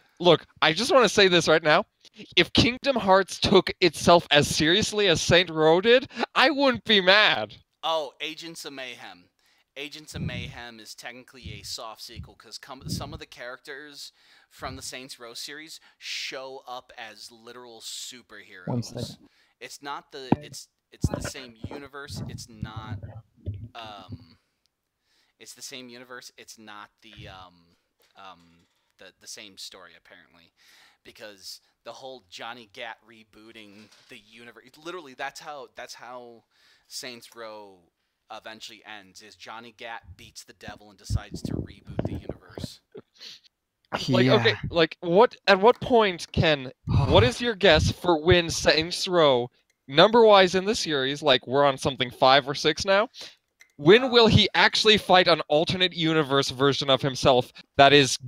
I just want to say this right now. If Kingdom Hearts took itself as seriously as Saint Row did, I wouldn't be mad. Oh, Agents of Mayhem. Agents of Mayhem is technically a soft sequel because some of the characters from the Saints Row series show up as literal superheroes. It's not the it's the same universe. It's the same universe. It's not the same story apparently, because the whole Johnny Gat rebooting the universe. Literally, that's how Saints Row eventually ends. Is Johnny Gat beats the devil and decides to reboot the universe. Like, okay, like what? At what point can? What is your guess for when Saints Row, number-wise in the series? Like, we're on something 5 or 6 now. When will he actually fight an alternate universe version of himself that is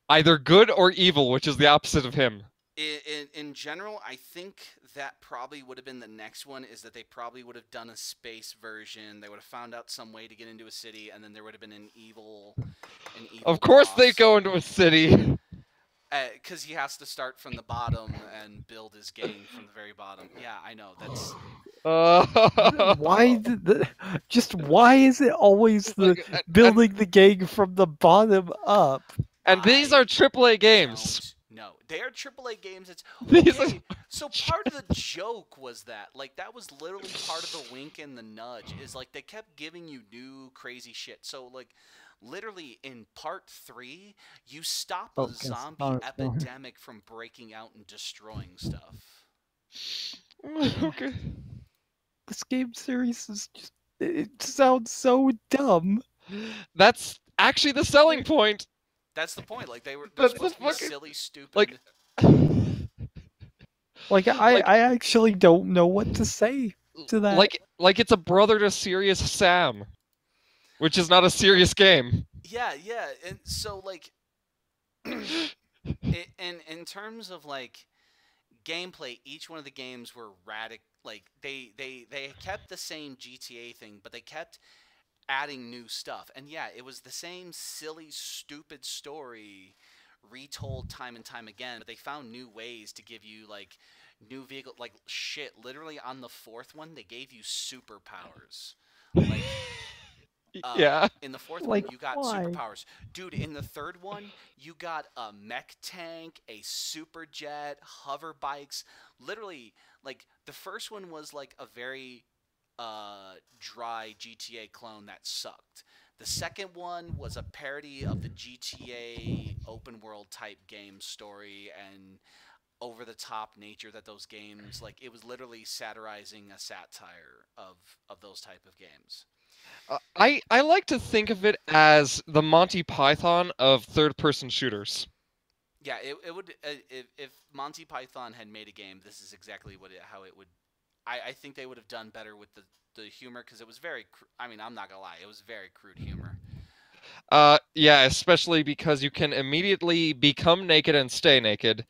either good or evil, which is the opposite of him? In general, I think that probably would have been the next one, is that they probably would have done a space version. They would have found out some way to get into a city, and then there would have been an evil Of course boss. they go into a city. Because he has to start from the bottom and build his gang from the very bottom. Yeah, I know. That's... why is it always the building the gang from the bottom up? And these are AAA games. No, they are AAA games. It's These okay. So part of the joke was that, like, that was literally part of the wink and the nudge. Is like they kept giving you new crazy shit. So like, literally in part 3, you stop a zombie epidemic from breaking out and destroying stuff. Okay. This game series is just—it sounds so dumb. That's actually the selling point. That's the point. Like, they're supposed to be silly, stupid. Like I actually don't know what to say to that. Like it's a brother to Serious Sam, which is not a serious game. Yeah, and so like, in terms of like gameplay, each one of the games were radical. Like they kept the same GTA thing, but they kept adding new stuff. And yeah, it was the same silly, stupid story retold time and time again, but they found new ways to give you like new vehicle, like shit. Literally on the 4th one, they gave you superpowers. Like, yeah. In the 4th one, you got superpowers. Dude, in the 3rd one, you got a mech tank, a super jet, hover bikes. Literally, like, the first one was like a very dry GTA clone that sucked. The second one was a parody of the GTA open world type game story and over the top nature that those games, like, it was literally satirizing a satire of those type of games. I like to think of it as the Monty Python of third-person shooters. Yeah, it would if Monty Python had made a game, this is exactly how it would. I think they would have done better with the humor, because it was very. I mean, I'm not gonna lie, it was very crude humor. Yeah, especially because you can immediately become naked and stay naked,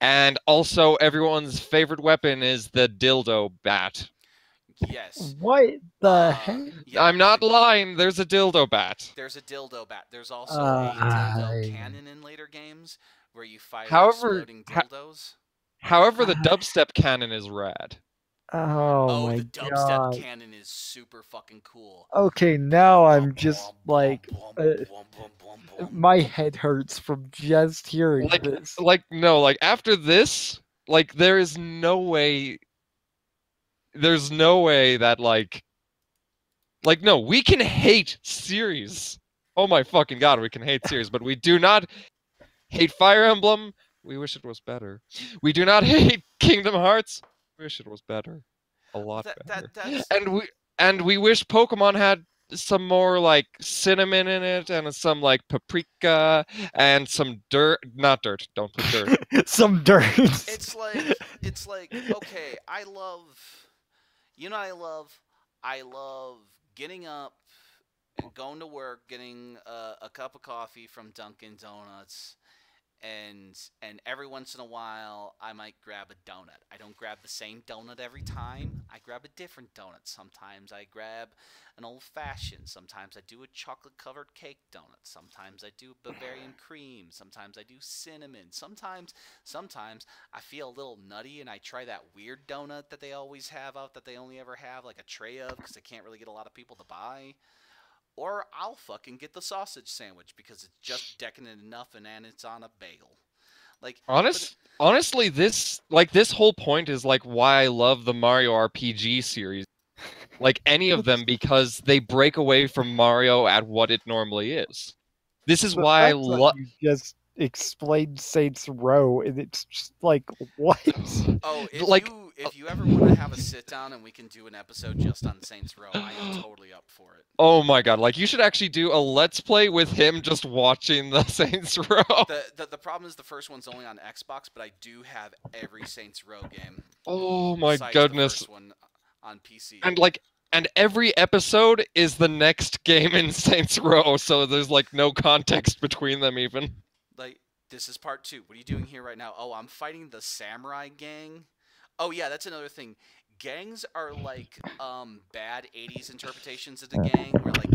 and also everyone's favorite weapon is the dildo bat. Yes. What the heck? Yeah, I'm not lying. There's a dildo bat. There's a dildo bat. There's also a dildo cannon in later games where you fire exploding dildos. However, the dubstep cannon is rad. Oh my the dubstep cannon is super fucking cool. Okay, now I'm just like, my head hurts from just hearing this. No, after this, there is no way. There's no way that no, we can hate series. Oh my fucking god, we can hate series, but we do not hate Fire Emblem. We wish it was better. We do not hate Kingdom Hearts. We wish it was better. A lot better. And we wish Pokemon had some more cinnamon in it, and some paprika and some dirt. Not dirt. Don't put dirt. Some dirt. It's like it's like, okay, I love, you know what I love? I love getting up, going to work, getting a cup of coffee from Dunkin' Donuts, and every once in a while I might grab a donut. I don't grab the same donut every time. I grab a different donut. Sometimes I grab an old fashioned. Sometimes I do a chocolate covered cake donut. Sometimes I do Bavarian cream. Sometimes I do cinnamon. Sometimes I feel a little nutty and I try that weird donut that they always have out that they only ever have like a tray of because they can't really get a lot of people to buy. Or I'll fucking get the sausage sandwich because it's just decadent enough and it's on a bagel. Like, but Honestly, this whole point is like why I love the Mario RPG series. Like any of them because they break away from Mario at what it normally is. This is The why I fact that love. you just explained Saints Row, and it's just like, what? oh, Like, if you ever want to have a sit down and we can do an episode just on Saints Row, I am totally up for it. oh my god! Like you should actually do a let's play with him just watching the Saints Row. The problem is the first one's only on Xbox, but I do have every Saints Row game Oh my besides the goodness! first one on PC. And every episode is the next game in Saints Row, so there's like no context between them even. Like, this is part 2. What are you doing here right now? Oh, I'm fighting the samurai gang. Oh yeah, that's another thing. Gangs are like bad 80s interpretations of the gang where like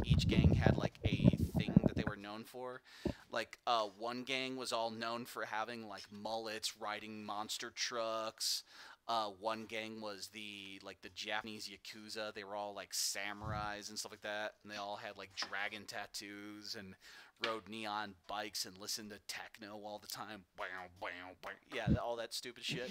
each gang had like a thing that they were known for. Like one gang was all known for having like mullets, riding monster trucks. One gang was the Japanese yakuza. They were all like samurais and stuff like that, and they all had like dragon tattoos and rode neon bikes and listened to techno all the time. Yeah, all that stupid shit.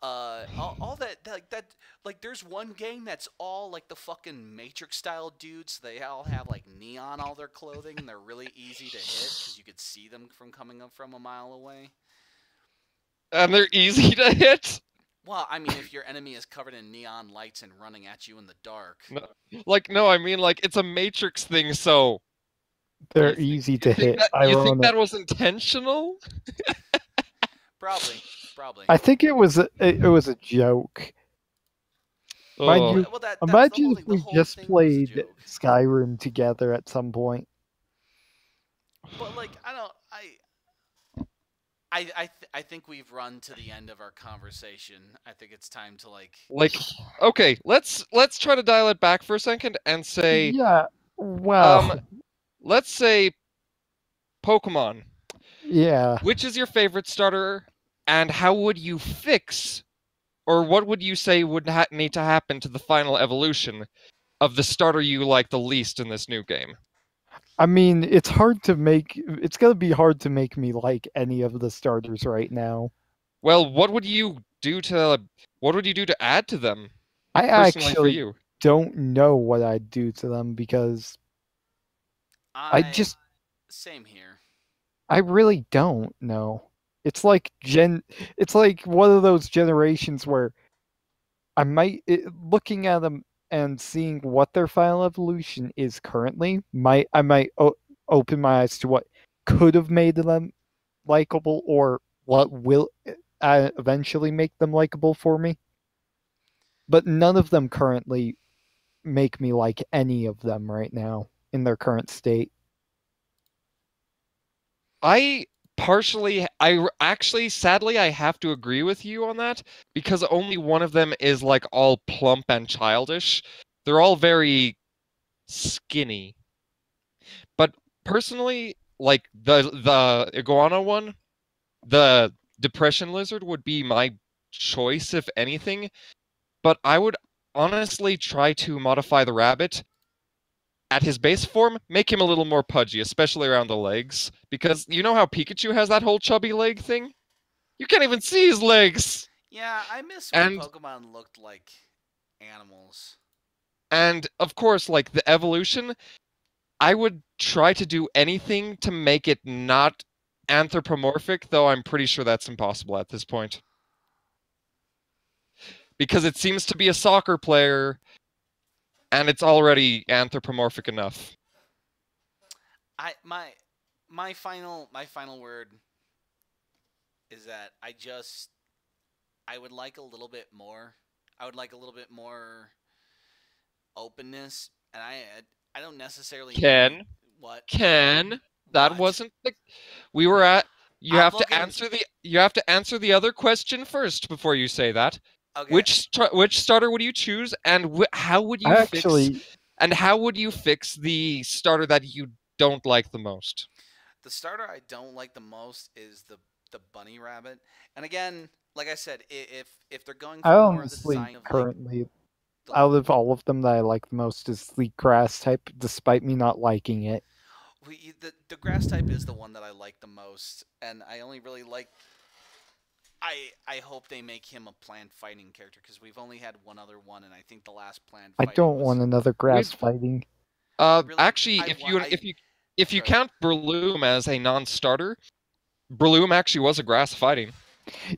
All that like there's one gang that's all like the fucking Matrix style dudes. They all have like neon all their clothing and they're really easy to hit because you could see them from coming up from a mile away. And they're easy to hit. Well, I mean, if your enemy is covered in neon lights and running at you in the dark. No, I mean like it's a Matrix thing, so They're easy to hit. you think Ironic. that was intentional? Probably. I think it was a joke. Mind Oh. you, Well, that's the imagine whole if thing. we The whole just thing was a played joke. Skyrim together at some point. But like, I don't. I think we've run to the end of our conversation. I think it's time to like. Okay, let's try to dial it back for a second and say Yeah, well, let's say Pokemon. yeah. Which is your favorite starter and how would you fix or what would you say would need to happen to the final evolution of the starter you like the least in this new game? I mean, it's hard to make. It's gonna be hard to make me like any of the starters right now. Well, what would you do to add to them I personally for actually you? don't know what I'd do to them because I Same here. I really don't know. It's like it's like one of those generations where looking at them and seeing what their final evolution is currently, I might open my eyes to what could have made them likable or what will eventually make them likable for me. But none of them currently make me like any of them right now in their current state. I actually, sadly, I have to agree with you on that because only one of them is like all plump and childish. They're all very skinny. But personally, like the iguana one, the depression lizard would be my choice if anything. But I would honestly try to modify the rabbit at his base form, make him a little more pudgy, especially around the legs. Because you know how Pikachu has that whole chubby leg thing? You can't even see his legs! Yeah, I miss when And Pokemon looked like animals. and of course, like the evolution, I would try to do anything to make it not anthropomorphic, though I'm pretty sure that's impossible at this point. Because it seems to be a soccer player, and it's already anthropomorphic enough. My final word is that I would like a little bit more. I would like a little bit more openness, and I don't necessarily mean Ken, what Ken, that what. wasn't the we were at you I'm have to looking. answer the other question first before you say that. Okay, Which starter would you choose, and Actually, how would you fix the starter that you don't like the most? the starter I don't like the most is the bunny rabbit. And again, like I said, if they're going I for more of the honestly design of like currently the out of all of them that I like the most is the grass type, despite me not liking it. the grass type is the one that I like the most, and I only really like. I hope they make him a plant fighting character because we've only had one other one, and I think the last plant I fighting don't want was another With grass fighting. really. actually, I want. I if you sorry. count Breloom as a non-starter, Breloom actually was a grass fighting.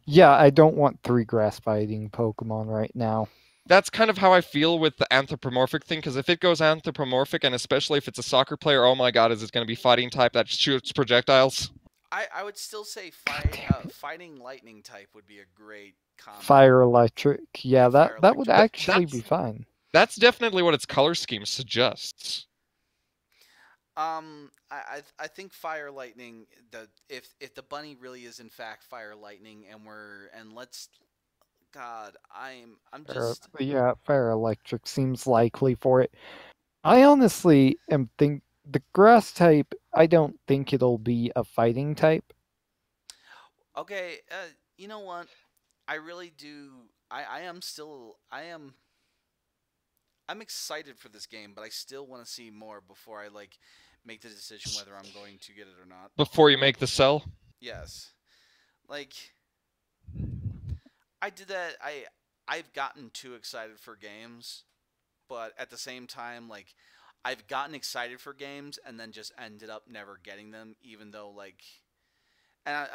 Yeah, I don't want 3 grass fighting Pokemon right now. That's kind of how I feel with the anthropomorphic thing, because if it goes anthropomorphic, and especially if it's a soccer player, oh my god, is it going to be fighting type that shoots projectiles? I would still say God damn it. fighting lightning type would be a great combo. Fire electric. Yeah, Yeah, fire that would electric. actually be fine. That's definitely what its color scheme suggests. I think fire lightning. The if the bunny really is in fact fire lightning, and let's God, I'm just Yeah, fire electric seems likely for it. I honestly am think the grass type, I don't think it'll be a fighting type. okay. You know what? I really do. I am still. I'm excited for this game, but I still want to see more before I like make the decision whether I'm going to get it or not. Before you make the sell. Yes. Like I did that. I've gotten too excited for games, but at the same time, like I've gotten excited for games and then just ended up never getting them, even though like, and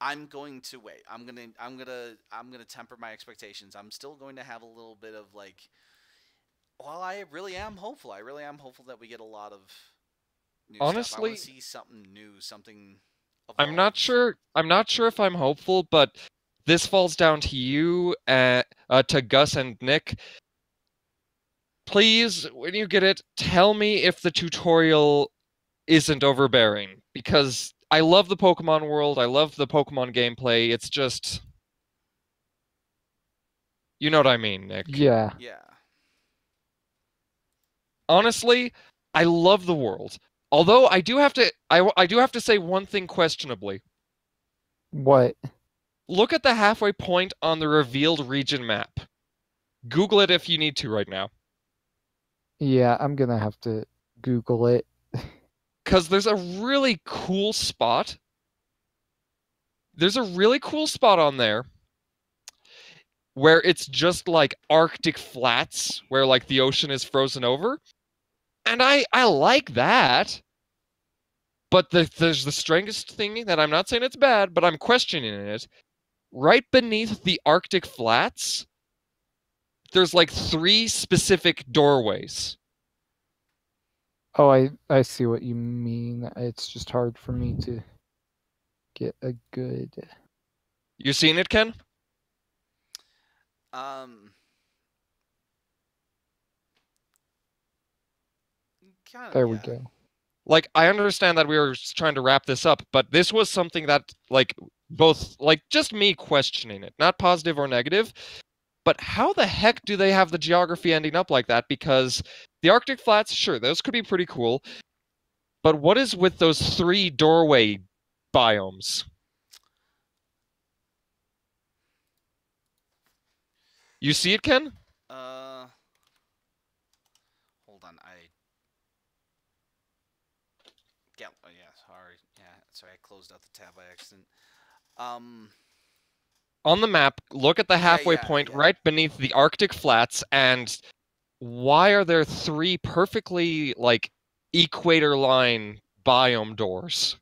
I'm going to wait. I'm gonna temper my expectations. I'm still going to have a little bit of like, well, I really am hopeful. I really am hopeful that we get a lot of new stuff. I want to Honestly, see something new, something I'm not evolve. sure. I'm not sure if I'm hopeful, but this falls down to you, to Gus and Nick. Please, when you get it, tell me if the tutorial isn't overbearing, because I love the Pokemon world. I love the Pokemon gameplay. It's just, you know what I mean, Nick. Yeah. Yeah. Honestly, I love the world. Although I do have to say one thing questionably. What? Look at the halfway point on the revealed region map. Google it if you need to right now. Yeah, I'm gonna have to Google it. Because there's a really cool spot. There's a really cool spot on there where it's just like Arctic flats, where like the ocean is frozen over. And I like that. But there's the strangest thing that I'm not saying it's bad, but I'm questioning it. Right beneath the Arctic flats, there's like 3 specific doorways. Oh, I see what you mean. It's just hard for me to get a good. You seen it, Ken? Um. Kind of. There we Yeah. go. Like, I understand that we were trying to wrap this up, but this was something that, like, both, like, just me questioning it, not positive or negative, but how the heck do they have the geography ending up like that? Because the Arctic flats, sure, those could be pretty cool, but what is with those 3 doorway biomes? You see it, Ken? Uh. Hold on. Yeah. Oh, yeah. Sorry. Yeah. Sorry. I closed out the tab by accident. Um. On the map, look at the Yeah. halfway Yeah. point Yeah. right beneath the Arctic flats, and why are there 3 perfectly, like, equator line biome doors?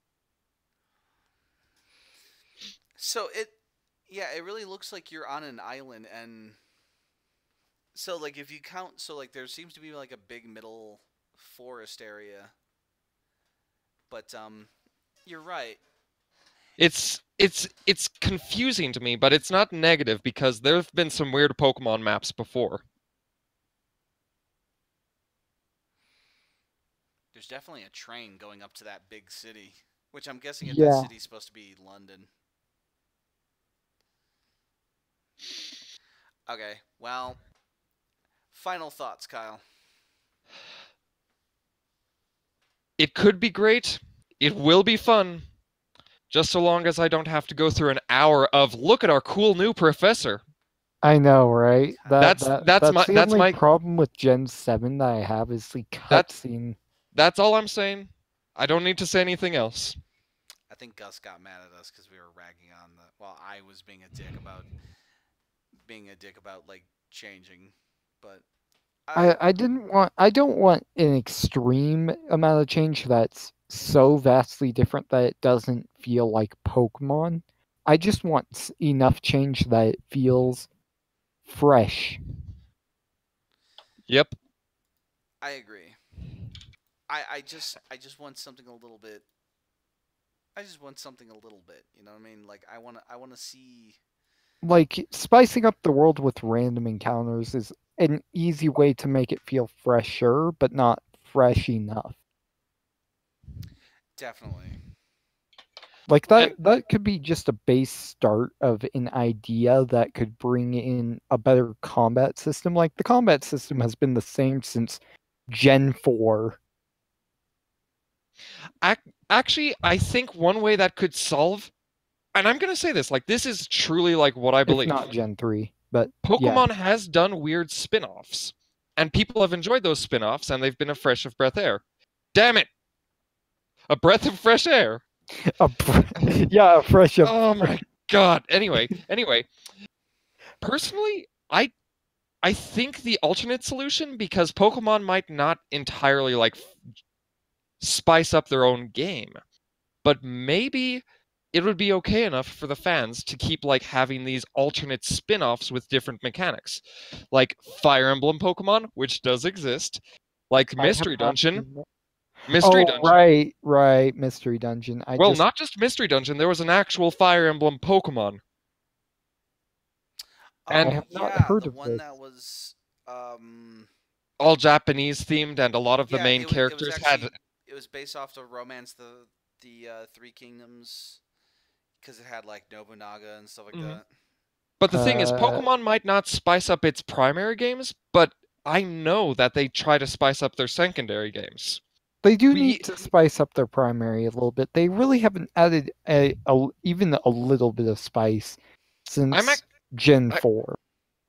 So it. Yeah. It really looks like you're on an island, and so like if you count, so like there seems to be like a big middle forest area, but you're right. it's confusing to me, but it's not negative because there have been some weird Pokemon maps before. There's definitely a train going up to that big city, which I'm guessing if that Yeah. city's supposed to be London. Okay, well, final thoughts, Kyle. It could be great. It will be fun. Just so long as I don't have to go through an hour of look at our cool new professor. I know, right? That's That's the that's only my problem with Gen 7 that I have is the that cutscene. that's all I'm saying. I don't need to say anything else. I think Gus got mad at us because we were ragging on the. Well, I was being a dick about like changing, but I don't want an extreme amount of change that's so vastly different that it doesn't feel like Pokemon. I just want enough change that it feels fresh. Yep. I agree. I just want something a little bit. I just want something a little bit. You know what I mean? Like I wanna see. Like spicing up the world with random encounters is an easy way to make it feel fresher, but not fresh enough. Definitely. Like And that could be just a base start of an idea that could bring in a better combat system. Like the combat system has been the same since Gen 4, actually, I think one way that could solve, and I'm gonna say this, like this is truly like what I if believe. not Gen 3. But yeah, Pokemon has done weird spin-offs, and people have enjoyed those spin-offs, and they've been a fresh of breath air. Damn it! A breath of fresh air. yeah, a fresh up. Oh my god. Anyway, personally, I think the alternate solution, because Pokemon might not entirely like spice up their own game, but maybe it would be okay enough for the fans to keep like having these alternate spin-offs with different mechanics. Like Fire Emblem Pokemon, which does exist, like I have Mystery not Dungeon. seen that. Mystery Oh, Dungeon. right, Mystery Dungeon. Well, not just Mystery Dungeon, there was an actual Fire Emblem Pokemon. I Oh And have not yeah, heard the of one this. that was all Japanese themed, and a lot of the yeah, main it was characters had. actually it was based off the Romance the Three Kingdoms because it had like Nobunaga and stuff like Mhm. that. But the thing is, Uh, Pokemon might not spice up its primary games, but I know that they try to spice up their secondary games. They do We, need to spice up their primary a little bit. They really haven't added even a little bit of spice I'm since ac- Gen I, 4.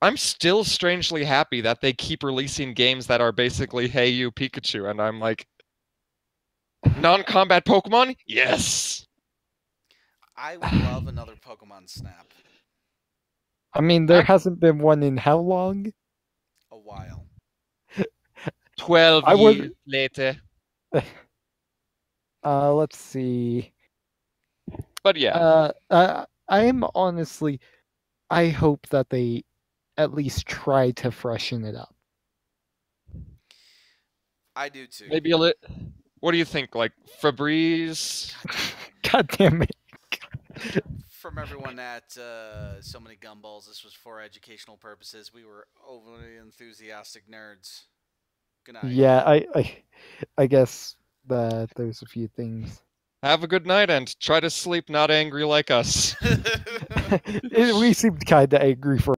I'm still strangely happy that they keep releasing games that are basically "Hey You Pikachu," and I'm like, non-combat Pokemon, yes. I would love another Pokemon Snap. I mean, there hasn't been one in how long? A while. 12 I would. years later. Let's see. But yeah, I am honestly. I hope that they at least try to freshen it up. I do too. maybe a lit. What do you think? Like Febreze? God damn it. From everyone at So Many Gumballs, this was for educational purposes. We were overly enthusiastic nerds. Good night. Yeah, I guess that there's a few things. Have a good night and try to sleep not angry like us. We seemed kind of angry for